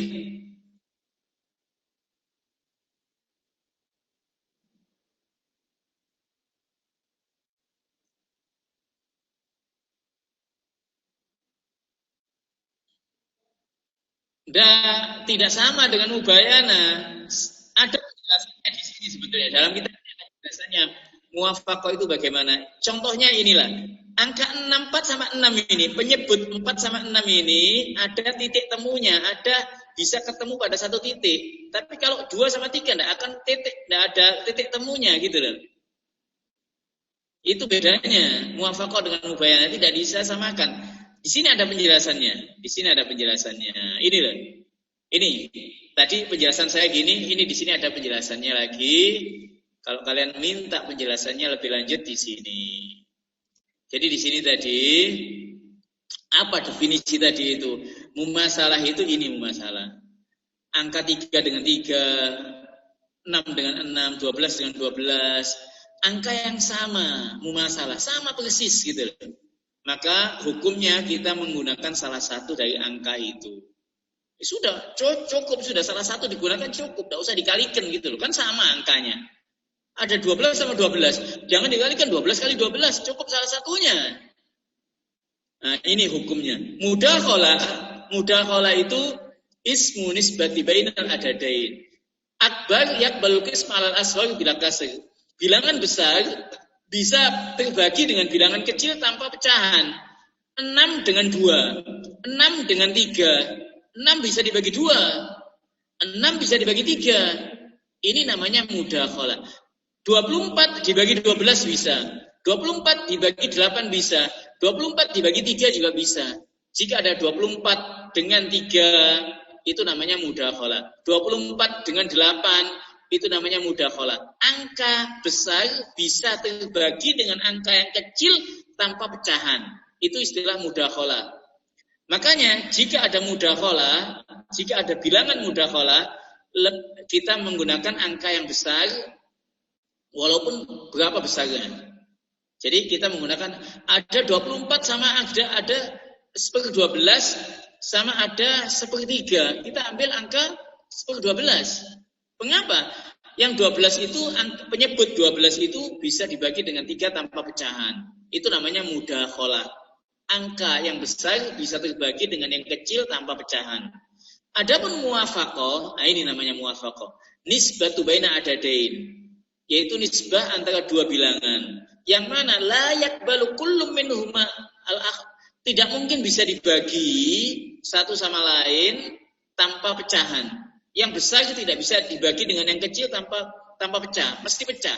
Dan tidak sama dengan mubayana. Ada penjelasannya di sini sebetulnya. Dalam kitab ada penjelasannya. Muwafaqah itu bagaimana? Contohnya inilah. Angka 64 sama 6 ini, penyebut 4 sama 6 ini ada titik temunya, bisa ketemu pada satu titik. Tapi kalau 2 sama 3 tidak ada titik temunya gitu loh. Itu bedanya. Muwafaqah dengan mubayana tidak bisa samakan. Di sini ada penjelasannya. Ini loh. Ini tadi penjelasan saya gini, ini di sini ada penjelasannya lagi. Kalau kalian minta penjelasannya lebih lanjut di sini. Jadi di sini tadi apa definisi tadi itu? Mumasalah itu ini mumasalah. Angka 3 dengan 3, 6 dengan 6, 12 dengan 12. Angka yang sama, mumasalah, sama persis gitu loh. Maka hukumnya kita menggunakan salah satu dari angka itu. Sudah cukup, sudah salah satu digunakan cukup, tidak usah dikalikan gitu loh. Kan sama angkanya. Ada 12 sama 12. Jangan dikalikan 12 kali 12. Cukup salah satunya. Nah, ini hukumnya. Mudakhalah itu ismu nisbati bainal adadain. Akbar yakbalul qism alal asghar bila kasr. Bilangan besar bisa terbagi dengan bilangan kecil tanpa pecahan. 6 dengan 2. 6 dengan 3. 6 bisa dibagi 2. 6 bisa dibagi 3. Ini namanya mudakhalah. 24 dibagi 12 bisa. 24 dibagi 8 bisa. 24 dibagi 3 juga bisa. Jika ada 24 dengan 3, itu namanya mudakhalah. 24 dengan 8, itu namanya mudakhalah. Angka besar bisa terbagi dengan angka yang kecil tanpa pecahan. Itu istilah mudakhalah. Makanya jika ada mudakhalah, jika ada bilangan mudakhalah, kita menggunakan angka yang besar walaupun berapa besarnya. Jadi kita menggunakan ada 24 sama ada 1/12 sama ada 1/3. Kita ambil angka 1/12. Mengapa? Yang 12 itu penyebut 12 itu bisa dibagi dengan 3 tanpa pecahan. Itu namanya mudakhalah. Angka yang besar bisa terbagi dengan yang kecil tanpa pecahan. Adapun muwafaqah, nah ini namanya muwafaqah. Nisbatu baina adadain, yaitu nisbah antara dua bilangan. Yang mana la yaqbalu kullu minhuma al-akh. Tidak mungkin bisa dibagi satu sama lain tanpa pecahan. Yang besar tidak bisa dibagi dengan yang kecil tanpa pecah, mesti pecah.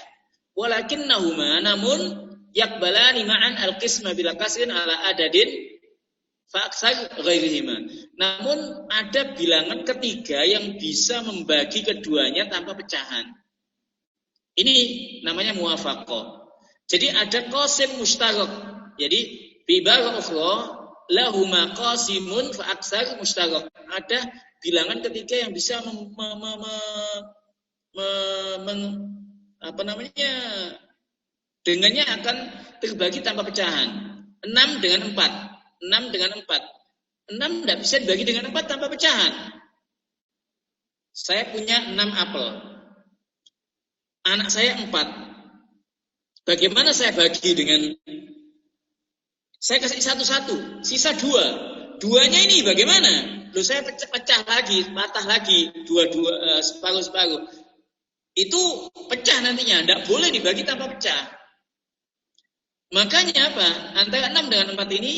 Walakinnahuma, namun yakbalani ma'an al-qisma bila kasrin ala adadin fa'aksar ghairihima. Namun ada bilangan ketiga yang bisa membagi keduanya tanpa pecahan. Ini namanya muwafaqah. Jadi ada qasim mushtarak. Jadi bi ibarah ukhra lahuma qasimun fa'aksar mushtarak. Ada bilangan ketiga yang bisa dengannya akan terbagi tanpa pecahan. 6 dengan 4. 6 dengan 4. 6 tidak bisa dibagi dengan 4 tanpa pecahan. Saya punya 6 apel. Anak saya 4. Bagaimana saya bagi dengan... Saya kasih 1-1. Sisa 2. 2-nya ini bagaimana? Loh, saya pecah lagi, patah lagi. 2-2, separuh-separuh. Itu pecah nantinya. Tidak boleh dibagi tanpa pecah. Makanya apa? Antara 6 dengan 4 ini,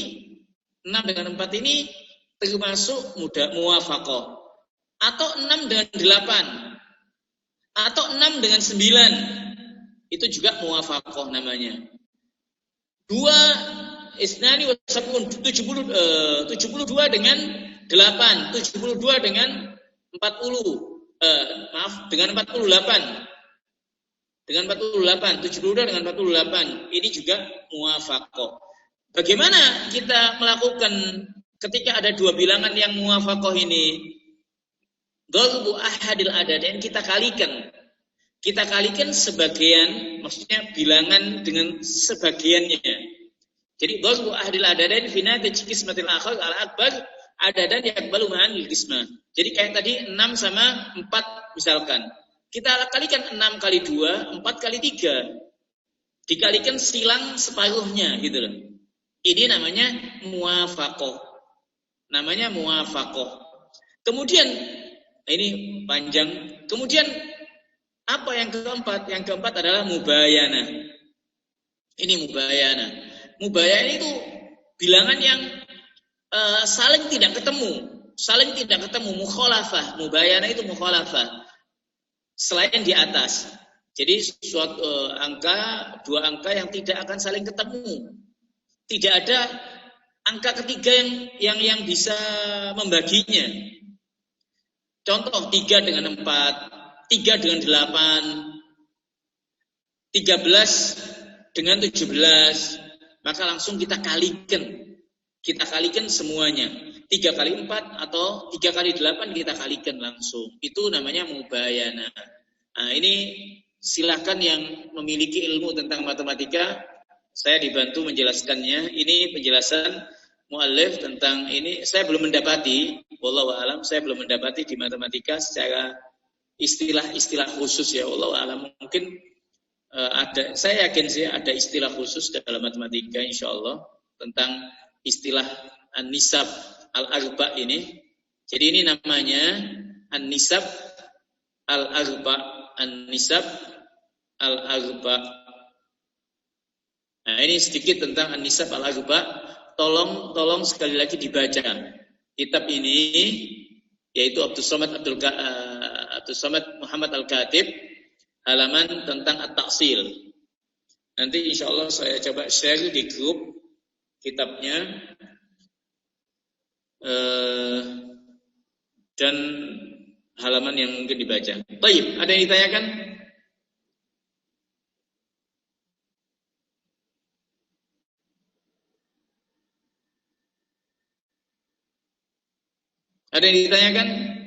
6 dengan 4 ini termasuk muwafaqah. Atau 6 dengan 8. Atau 6 dengan 9. Itu juga muwafaqah namanya. 2 isnani wa sab'un 72 dengan 8, 72 dengan 40. Dengan 48. Dengan 48, 72 dengan 48. Ini juga muwafaqah. Bagaimana kita melakukan ketika ada dua bilangan yang muwafaqah ini? Dharbu ahadil adadain, kita kalikan. Kita kalikan sebagian, maksudnya bilangan dengan sebagiannya. Jadi dharbu ahadil adadain fi natij qismatil akhar al-akbar adadan yaqbalu ma'an lil qismah. Jadi kayak tadi 6 sama 4 misalkan. Kita kalikan 6 kali 2, 4 kali 3. Dikalikan silang separuhnya gitu loh. Ini namanya muwafaqah. Namanya muwafaqah. Kemudian ini panjang. Kemudian apa yang keempat? Yang keempat adalah mubayanah. Ini mubayanah. Mubayanah itu bilangan yang saling tidak ketemu. Saling tidak ketemu, mukhalafah. Mubayanah itu mukhalafah. Selain di atas. Jadi suatu dua angka yang tidak akan saling ketemu. Tidak ada angka ketiga yang bisa membaginya. Contoh 3 dengan 4, 3 dengan 8, 13 dengan 17. Maka langsung kita kalikan. Kita kalikan semuanya. 3 kali 4 atau 3 kali 8 kita kalikan langsung. Itu namanya mubayanah. Nah, ini silakan yang memiliki ilmu tentang matematika, saya dibantu menjelaskannya. Ini penjelasan muallif tentang ini. Saya belum mendapati, wallahu a'lam, saya belum mendapati di matematika secara istilah-istilah khusus ya, wallahu a'lam. Mungkin ada, saya yakin sih ada istilah khusus dalam matematika insyaallah tentang istilah an-nisab al-arba ini. Jadi ini namanya an-nisab al-arba, an-nisab al-arba. Nah, ini sedikit tentang an-nisab al-arba. Tolong sekali lagi dibaca kitab ini, yaitu Abdul Somad Abdul Samad Muhammad Al-Khatib, halaman tentang at-taksil. Nanti insya Allah saya coba share di grup kitabnya dan halaman yang mungkin dibaca. Baik, ada yang ditanyakan? Ada yang ditanyakan?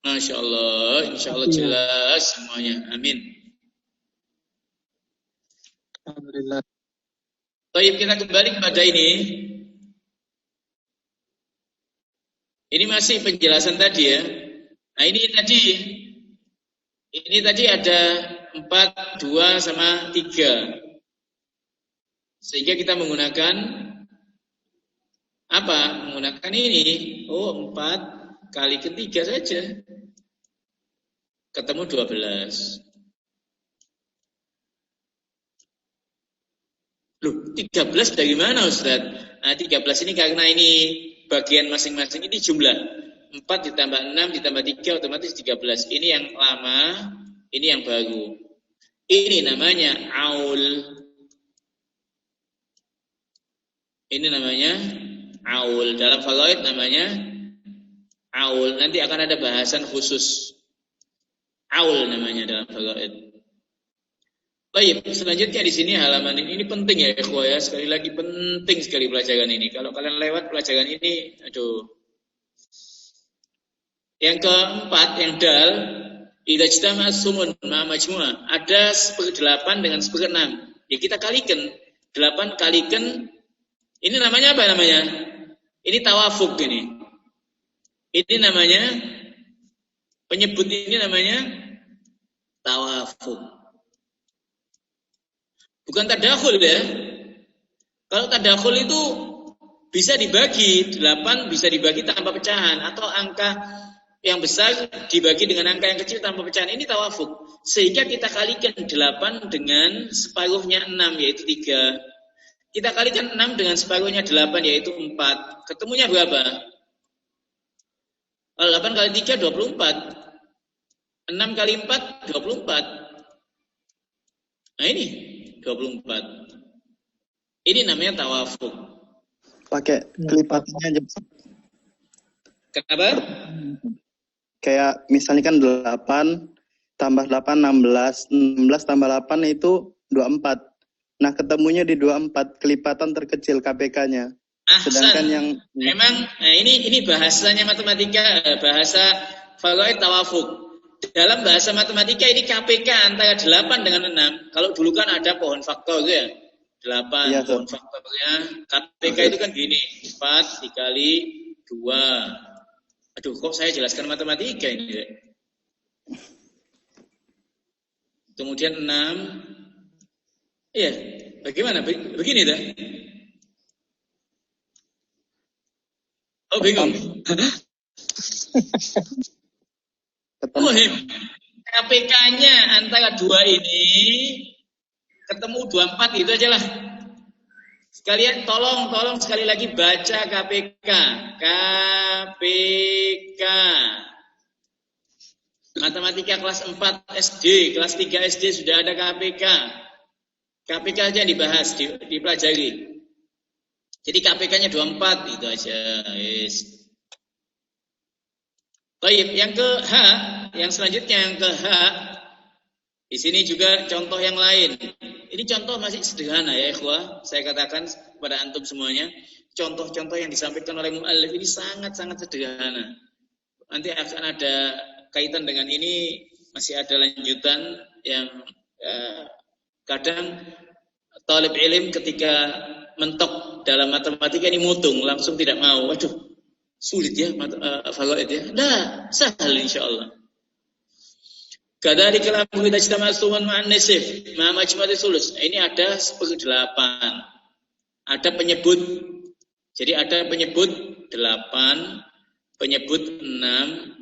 Masya Allah, insya Allah jelas semuanya. Amin. Alhamdulillah. Baik, kita kembali kepada ini. Ini masih penjelasan tadi ya. Nah ini tadi ada 4, 2 sama 3. Sehingga kita menggunakan apa? Menggunakan ini. 4 kali ke 3 saja. Ketemu 12. Loh, 13 dari mana Ustaz? Nah, 13 ini karena ini bagian masing-masing ini jumlah 4 ditambah 6 ditambah 3 otomatis 13. Ini yang lama, ini yang baru. Ini namanya aul. Ini namanya aul. Dalam faraid namanya aul. Nanti akan ada bahasan khusus. Aul namanya dalam faraid. Baik, selanjutnya di sini halaman ini penting ya ikhwah ya. Sekali lagi penting sekali pelajaran ini. Kalau kalian lewat pelajaran ini, aduh. Yang keempat, yang dal, idza ijtama'a sumun ma majmu'ah. Ada 1/8 dengan 1/6. Ya kita kalikan. 8 kalikan. Ini namanya apa namanya? Ini tawafuk ini. Ini namanya penyebut ini namanya tawafuk. Bukan tadakhul ya. Kalau tadakhul itu bisa dibagi 8, bisa dibagi tanpa pecahan, atau angka yang besar dibagi dengan angka yang kecil tanpa pecahan. Ini tawafuk. Sehingga kita kalikan 8 dengan separuhnya 6 yaitu 3. Kita kalikan 6 dengan separuhnya 8 yaitu 4. Ketemunya berapa? Kalau 8 kali 3 24. 6 kali 4 24. Nah ini 24. Ini namanya tawafuk. Pakai kelipatannya aja. Kenapa? Kayak misalnya kan 8 tambah 8 16. 16 tambah 8 itu 24. Nah, ketemunya di 24, kelipatan terkecil KPK-nya. Sedangkan yang memang ini bahasanya matematika, bahasa faraid tawafuk. Dalam bahasa matematika ini KPK antara 8 dengan 6. Kalau dulu kan ada pohon faktor ya. 8 ya, pohon faktornya. KPK itu kan gini, 4 dikali 2. Aduh, kok saya jelaskan matematika ini. Kemudian 6. Iya, bagaimana? Begini dah. Oh, bingung. KPK-nya antara 2 ini ketemu 24 itu aja lah. Sekalian tolong sekali lagi baca KPK. KPK. Matematika kelas 4 SD, kelas 3 SD sudah ada KPK. KPK aja dibahas, dipelajari. Jadi KPK-nya 24 itu aja. Yes. Baik, yang ke H, yang selanjutnya yang ke H. Di sini juga contoh yang lain. Ini contoh masih sederhana ya, ikhwah. Saya katakan kepada antum semuanya, contoh-contoh yang disampaikan oleh mu'allif ini sangat-sangat sederhana. Nanti akan ada kaitan dengan ini, masih ada lanjutan yang kadang talib ilim ketika mentok dalam matematika ini mutung, langsung tidak mau. Waduh, sulit ya faraid ya. Nah, sahal insyaallah. Kadari kalam kita cita masuman ma'an nisif, ma majmu'ati sulus. Ini ada 1/8. Ada penyebut. Jadi ada penyebut 8, penyebut 6,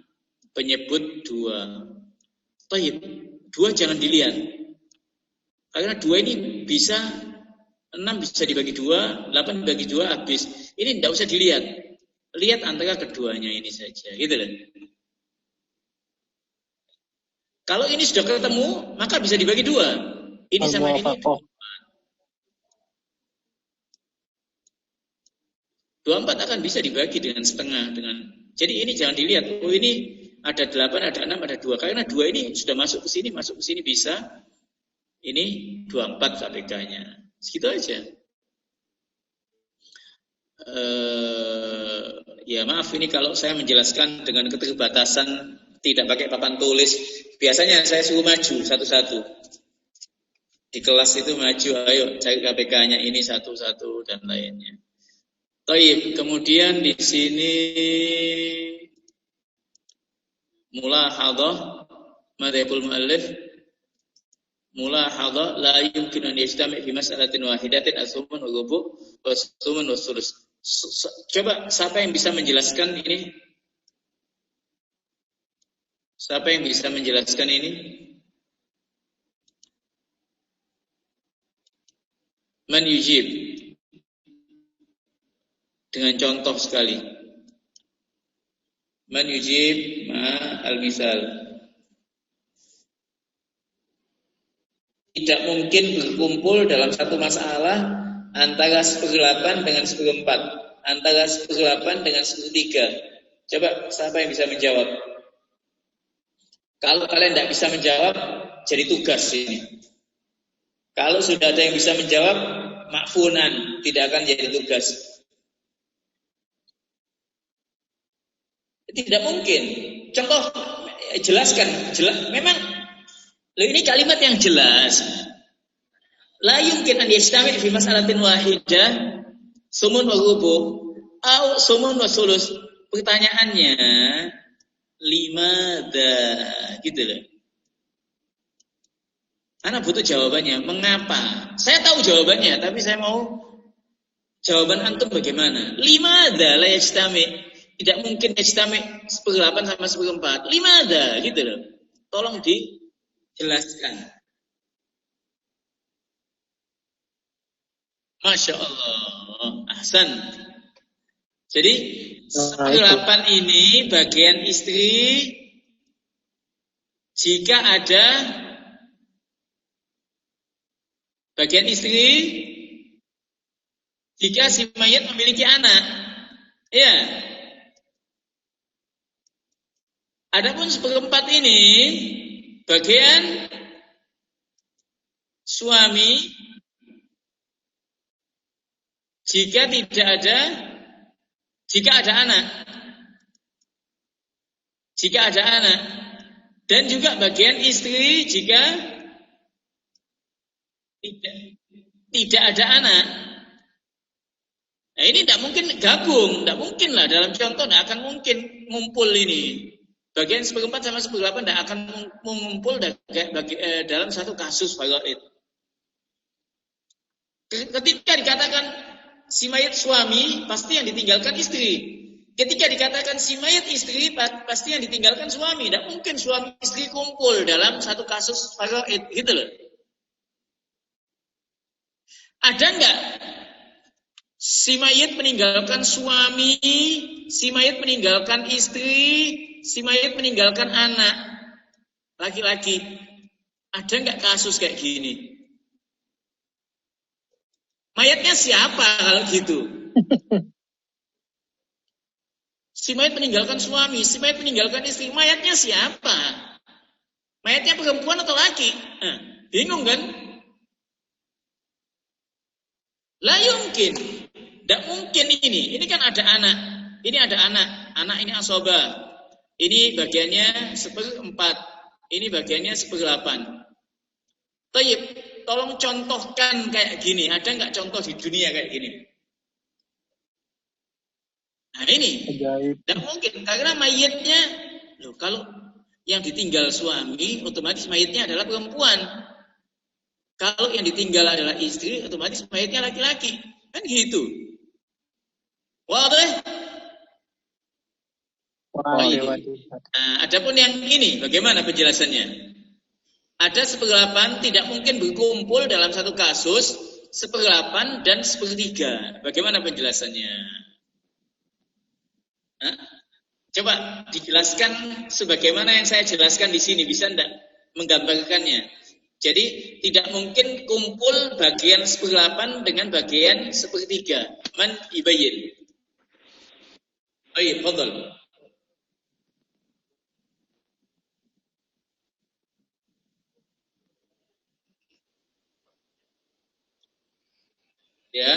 penyebut 2. Baik, 2 jangan dilihat. Karena 2 ini bisa 6 bisa dibagi 2, 8 dibagi 2 habis. Ini tidak usah dilihat. Lihat antara keduanya ini saja, gitu loh. Kalau ini sudah ketemu, maka bisa dibagi 2. Ini sama ini. 24 akan bisa dibagi dengan setengah. Jadi ini jangan dilihat, oh ini ada 8, ada 6, ada 2. Karena 2 ini sudah masuk ke sini bisa. Ini 24 KPK-nya. Segitu aja. Ya maaf ini kalau saya menjelaskan dengan keterbatasan tidak pakai papan tulis. Biasanya saya suruh maju satu-satu. Di kelas itu maju, ayo cari KPK-nya ini satu-satu dan lainnya. Baik, kemudian di sini mulahadhah madhabul muallif mulahadhah la yumkinu an yajtami' fi mas'alatin wahidatin as-sumun wa rubu' wa sumun wa sulus. Coba siapa yang bisa menjelaskan ini? Siapa yang bisa menjelaskan ini? Man yujib. Dengan contoh sekali. Man yujib ma al-misal. Tidak mungkin berkumpul dalam satu masalah antara 1/8 dengan 1/4, antara 1/8 dengan 1/3. Coba siapa yang bisa menjawab? Kalau kalian tidak bisa menjawab, jadi tugas ini. Kalau sudah ada yang bisa menjawab, makfunan, tidak akan jadi tugas. Tidak mungkin. Contoh, jelaskan. Memang, ini kalimat yang jelas. La yumkin an yajtami' fi mas'alatin wahidah sumun wa rubu' au sumun wa sulus. Pertanyaannya, limadha? Gitu loh. Anak butuh jawabannya. Mengapa? Saya tahu jawabannya, tapi saya mau jawaban antum bagaimana? Limadha la yajtami'? Tidak mungkin yajtami' 1/8 sama 1/4. Limadha? Gitu loh. Tolong dijelaskan. Masya Allah. Ahsan. Jadi 1/8 ini bagian istri jika ada bagian istri jika si mayat memiliki anak. Ya. Adapun 1/4 ini bagian suami jika ada anak. Jika ada anak. Dan juga bagian istri jika tidak ada anak. Nah ini tidak mungkin gabung, tidak mungkin lah dalam contoh tidak akan mungkin ngumpul ini. Bagian 1/4 sama 1/8 tidak akan mengumpul dalam satu kasus faraid. Ketika dikatakan si mayat suami, pasti yang ditinggalkan istri. Ketika dikatakan si mayat istri, pasti yang ditinggalkan suami. Tidak mungkin suami istri kumpul dalam satu kasus faraid, gitu loh. Ada enggak si mayat meninggalkan suami, si mayat meninggalkan istri, si mayat meninggalkan anak laki-laki? Ada enggak kasus kayak gini? Mayatnya siapa kalau gitu? Si mayat meninggalkan suami, si mayat meninggalkan istri, mayatnya siapa? Mayatnya perempuan atau laki? Bingung kan? La yumkin. Tidak mungkin ini. Ini kan ada anak. Ini ada anak. Anak ini asobah. Ini bagiannya 1/4. Ini bagiannya 1/8. Tayyib, tolong contohkan kayak gini. Ada nggak contoh di dunia kayak gini? Nah ini. Tidak mungkin. Karena mayatnya, loh, kalau yang ditinggal suami, otomatis mayatnya adalah perempuan. Kalau yang ditinggal adalah istri, otomatis mayatnya laki-laki. Kan gitu. Wadah? Nah, adapun yang ini, bagaimana penjelasannya? Ada 1/8 tidak mungkin berkumpul dalam satu kasus 1/8 dan 1/3. Bagaimana penjelasannya? Coba dijelaskan sebagaimana yang saya jelaskan di sini, bisa enggak? menggambarkannya. Jadi tidak mungkin kumpul bagian 1/8 dengan bagian 1/3. Man ibayin. Oh iya, fadhal. Ya.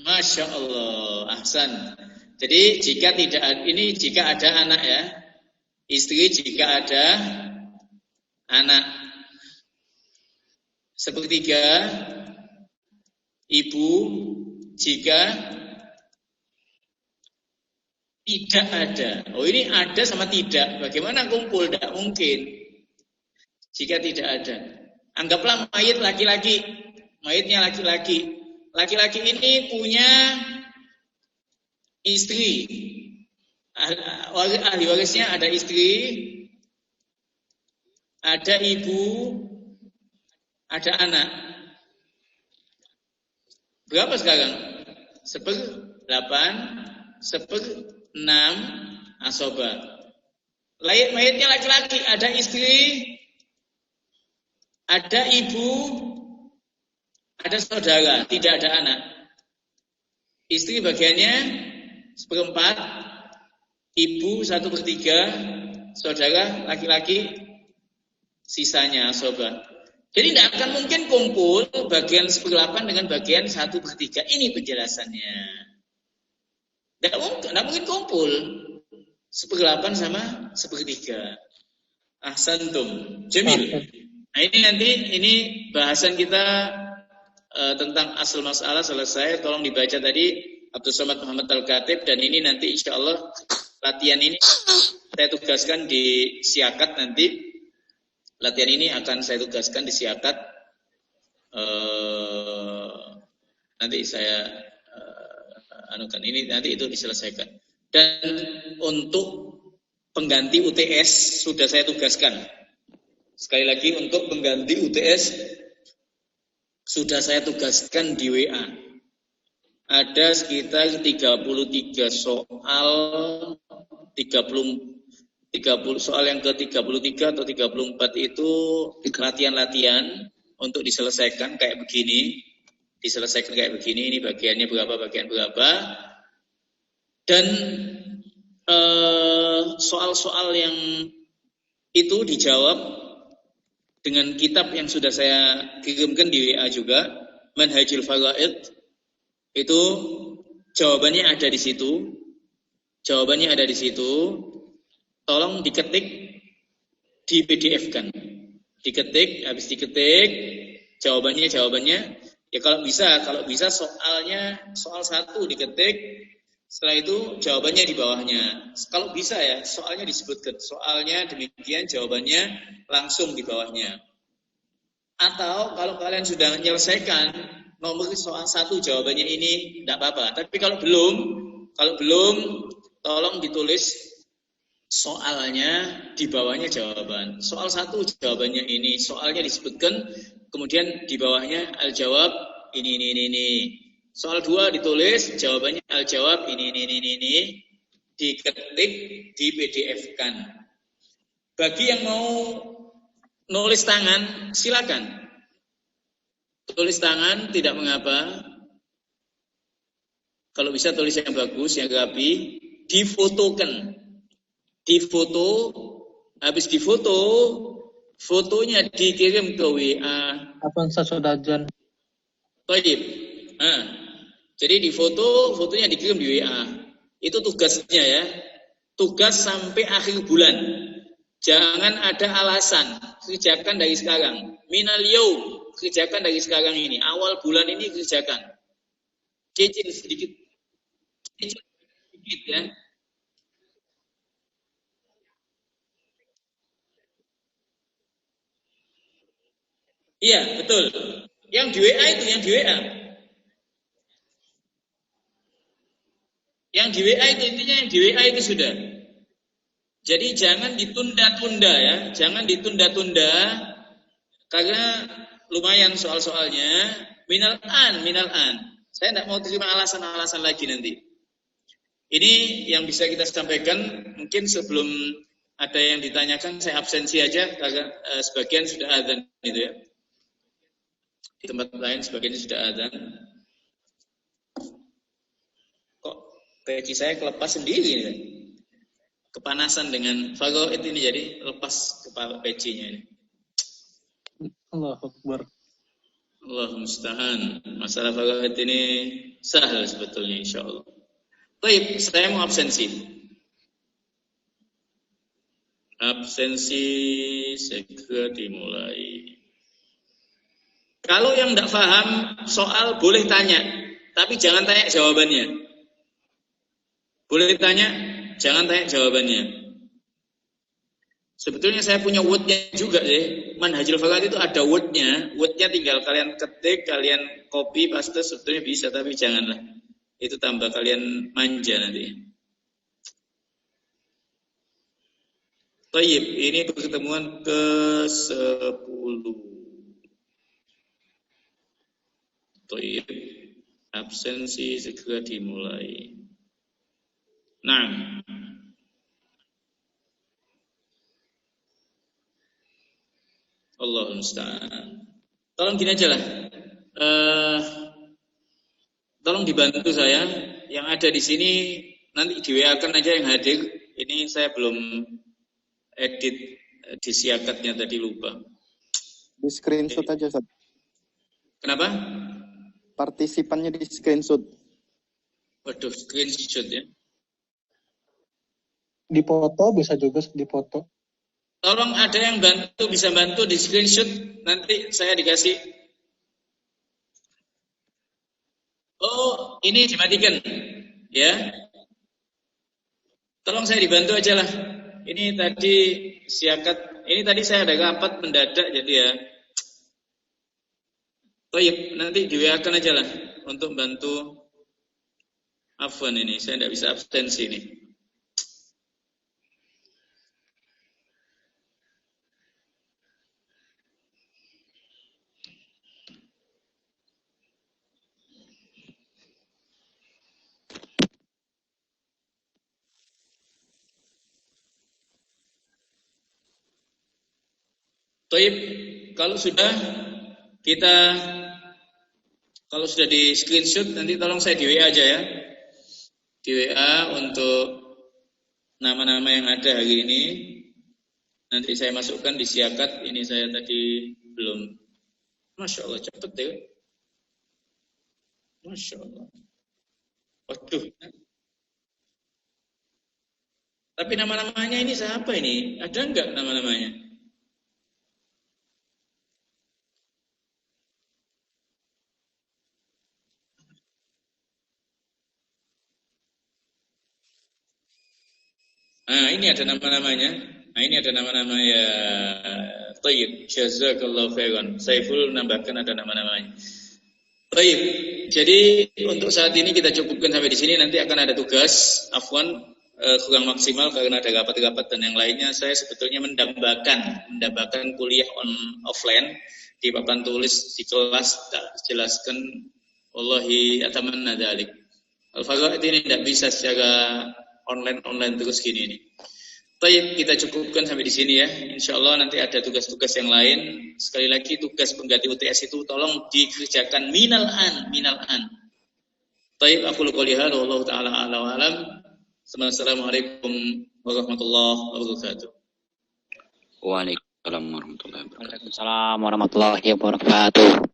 Masya Allah, ahsan. Jadi jika ada anak ya, istri jika ada anak 1/3, ibu jika tidak ada. Oh ini ada sama tidak, bagaimana kumpul? Tidak mungkin. Jika tidak ada, anggaplah mayit laki-laki, mayitnya laki-laki. Laki-laki ini punya istri, ahli warisnya ada istri, ada ibu, ada anak. Berapa sekarang? 1/8, 1/6 asoba. Mayitnya laki-laki, ada istri, ada ibu, ada saudara, tidak ada anak. Istri bagiannya 1/4, ibu 1/3, saudara laki-laki sisanya asoba. Jadi tidak akan mungkin kumpul bagian 1/8 dengan bagian 1/3. Ini penjelasannya. Tidak mungkin kumpul 1/8 sama 1/3. Ahsantum. Jamil. Nah ini bahasan kita tentang asal masalah selesai. Tolong dibaca tadi Abdul Somad Muhammad Al-Khatib, dan ini nanti insya Allah latihan ini saya tugaskan di Siakat nanti. Latihan ini akan saya tugaskan di Siakat. Nanti saya anukan ini nanti itu diselesaikan. Dan untuk pengganti UTS sudah saya tugaskan. Sekali lagi untuk pengganti UTS sudah saya tugaskan di WA. Ada sekitar 33 soal, 30 soal yang ke-33 atau 34 itu latihan-latihan untuk diselesaikan kayak begini. Diselesaikan kayak begini, ini bagiannya berapa, bagian berapa. Dan soal-soal yang itu dijawab dengan kitab yang sudah saya kirimkan di WA juga, Manhajul Faraid. Itu jawabannya ada di situ. Jawabannya ada di situ. Tolong diketik, di PDF-kan. Diketik, habis diketik, jawabannya. Ya kalau bisa soal 1 diketik, setelah itu jawabannya di bawahnya. Kalau bisa ya, soalnya disebutkan. Soalnya demikian, jawabannya langsung di bawahnya. Atau kalau kalian sudah menyelesaikan nomor soal 1 jawabannya ini, tidak apa-apa. Tapi kalau belum, tolong ditulis soalnya di bawahnya jawaban. Soal 1 jawabannya ini, soalnya disebutkan, kemudian di bawahnya al-jawab ini. Soal 2 ditulis jawabannya al-jawab ini, diketik, di PDF-kan. Bagi yang mau nulis tangan, silakan. Tulis tangan tidak mengapa. Kalau bisa tulis yang bagus, yang rapi, difotokan. Difoto, habis difoto, fotonya dikirim ke WA. Abang saya sudah jan. Baik. Jadi fotonya dikirim di WA. Itu tugasnya ya. Tugas sampai akhir bulan. Jangan ada alasan. Kerjakan dari sekarang. Minal yaum. Kerjakan dari sekarang ini. Awal bulan ini kerjakan. Cicil sedikit ya. Iya, betul. Yang di WA itu, yang di WA. Yang di WA itu, intinya yang di WA itu sudah. Jadi jangan ditunda-tunda ya. Jangan ditunda-tunda. Karena lumayan soal-soalnya. Minal an. Saya tidak mau terima alasan-alasan lagi nanti. Ini yang bisa kita sampaikan. Mungkin sebelum ada yang ditanyakan, saya absensi aja karena sebagian sudah adzan gitu ya. Di tempat lain sebagian sudah adzan. Kok peci saya kelepas sendiri ya? Kepanasan dengan faraid ini, jadi lepas kepala pecinya ini. Allahu Akbar. Allah musta'an. Masalah faraid ini sahal sebetulnya insyaallah. Baik, saya mau absensi. Absensi segera dimulai. Kalau yang tidak paham soal boleh tanya, tapi jangan tanya jawabannya. Boleh tanya, jangan tanya jawabannya. Sebetulnya saya punya wordnya juga sih. Manhajul Faraid itu ada wordnya. Wordnya tinggal kalian ketik, kalian copy, paste, sebetulnya bisa, tapi janganlah. Itu tambah kalian manja nanti. Tayyib, ini pertemuan ke-10. Tayyib, absensi segera dimulai. Nah, Allah musta'an. Tolong gini aja lah. Tolong dibantu saya. Yang ada di sini nanti di WA-kan aja yang hadir. Ini saya belum edit disiakatnya tadi, lupa. Di screenshot aja, Ustaz. Kenapa? Partisipannya di screenshot. Waduh, screenshot ya. Dipoto bisa juga dipoto. Tolong ada yang bantu, bisa bantu di screenshot, nanti saya dikasih. Oh, ini dimatikan, ya. Tolong saya dibantu aja lah. Ini tadi siakat, ini tadi saya ada rapat mendadak, jadi ya. Baik, nanti di WA-kan aja lah untuk bantu. Afwan ini, saya tidak bisa absensi ini. Taib, kalau sudah di screenshot nanti tolong saya di WA aja ya. Di WA untuk nama-nama yang ada hari ini. Nanti saya masukkan di siakat. Ini saya tadi belum. Masya Allah, cepet ya. Masya Allah. Waduh. Tapi nama-namanya ini siapa ini? Ada enggak nama-namanya? Nah, ini ada nama-namanya. Nah, ini ada nama-nama ya. Tayyib, jazakallahu khairan. Saiful menambahkan ada nama-namanya. Tayyib. Jadi untuk saat ini kita cukupkan sampai di sini. Nanti akan ada tugas. Afwan, kurang maksimal karena ada rapat-rapat dan yang lainnya. Saya sebetulnya mendambakan kuliah offline di papan tulis di kelas. Tak jelaskan. Wallahi atamanna dzalik. Al-Faraid ini tidak bisa secara online terus gini nih. Baik, kita cukupkan sampai di sini ya. Insyaallah nanti ada tugas-tugas yang lain. Sekali lagi tugas pengganti UTS itu tolong dikerjakan minal an. Baik, aku qouli hadza wallahu taala a'lam wa alam. Assalamualaikum warahmatullahi wabarakatuh. Waalaikumsalam warahmatullahi wabarakatuh. Waalaikumsalam warahmatullahi wabarakatuh.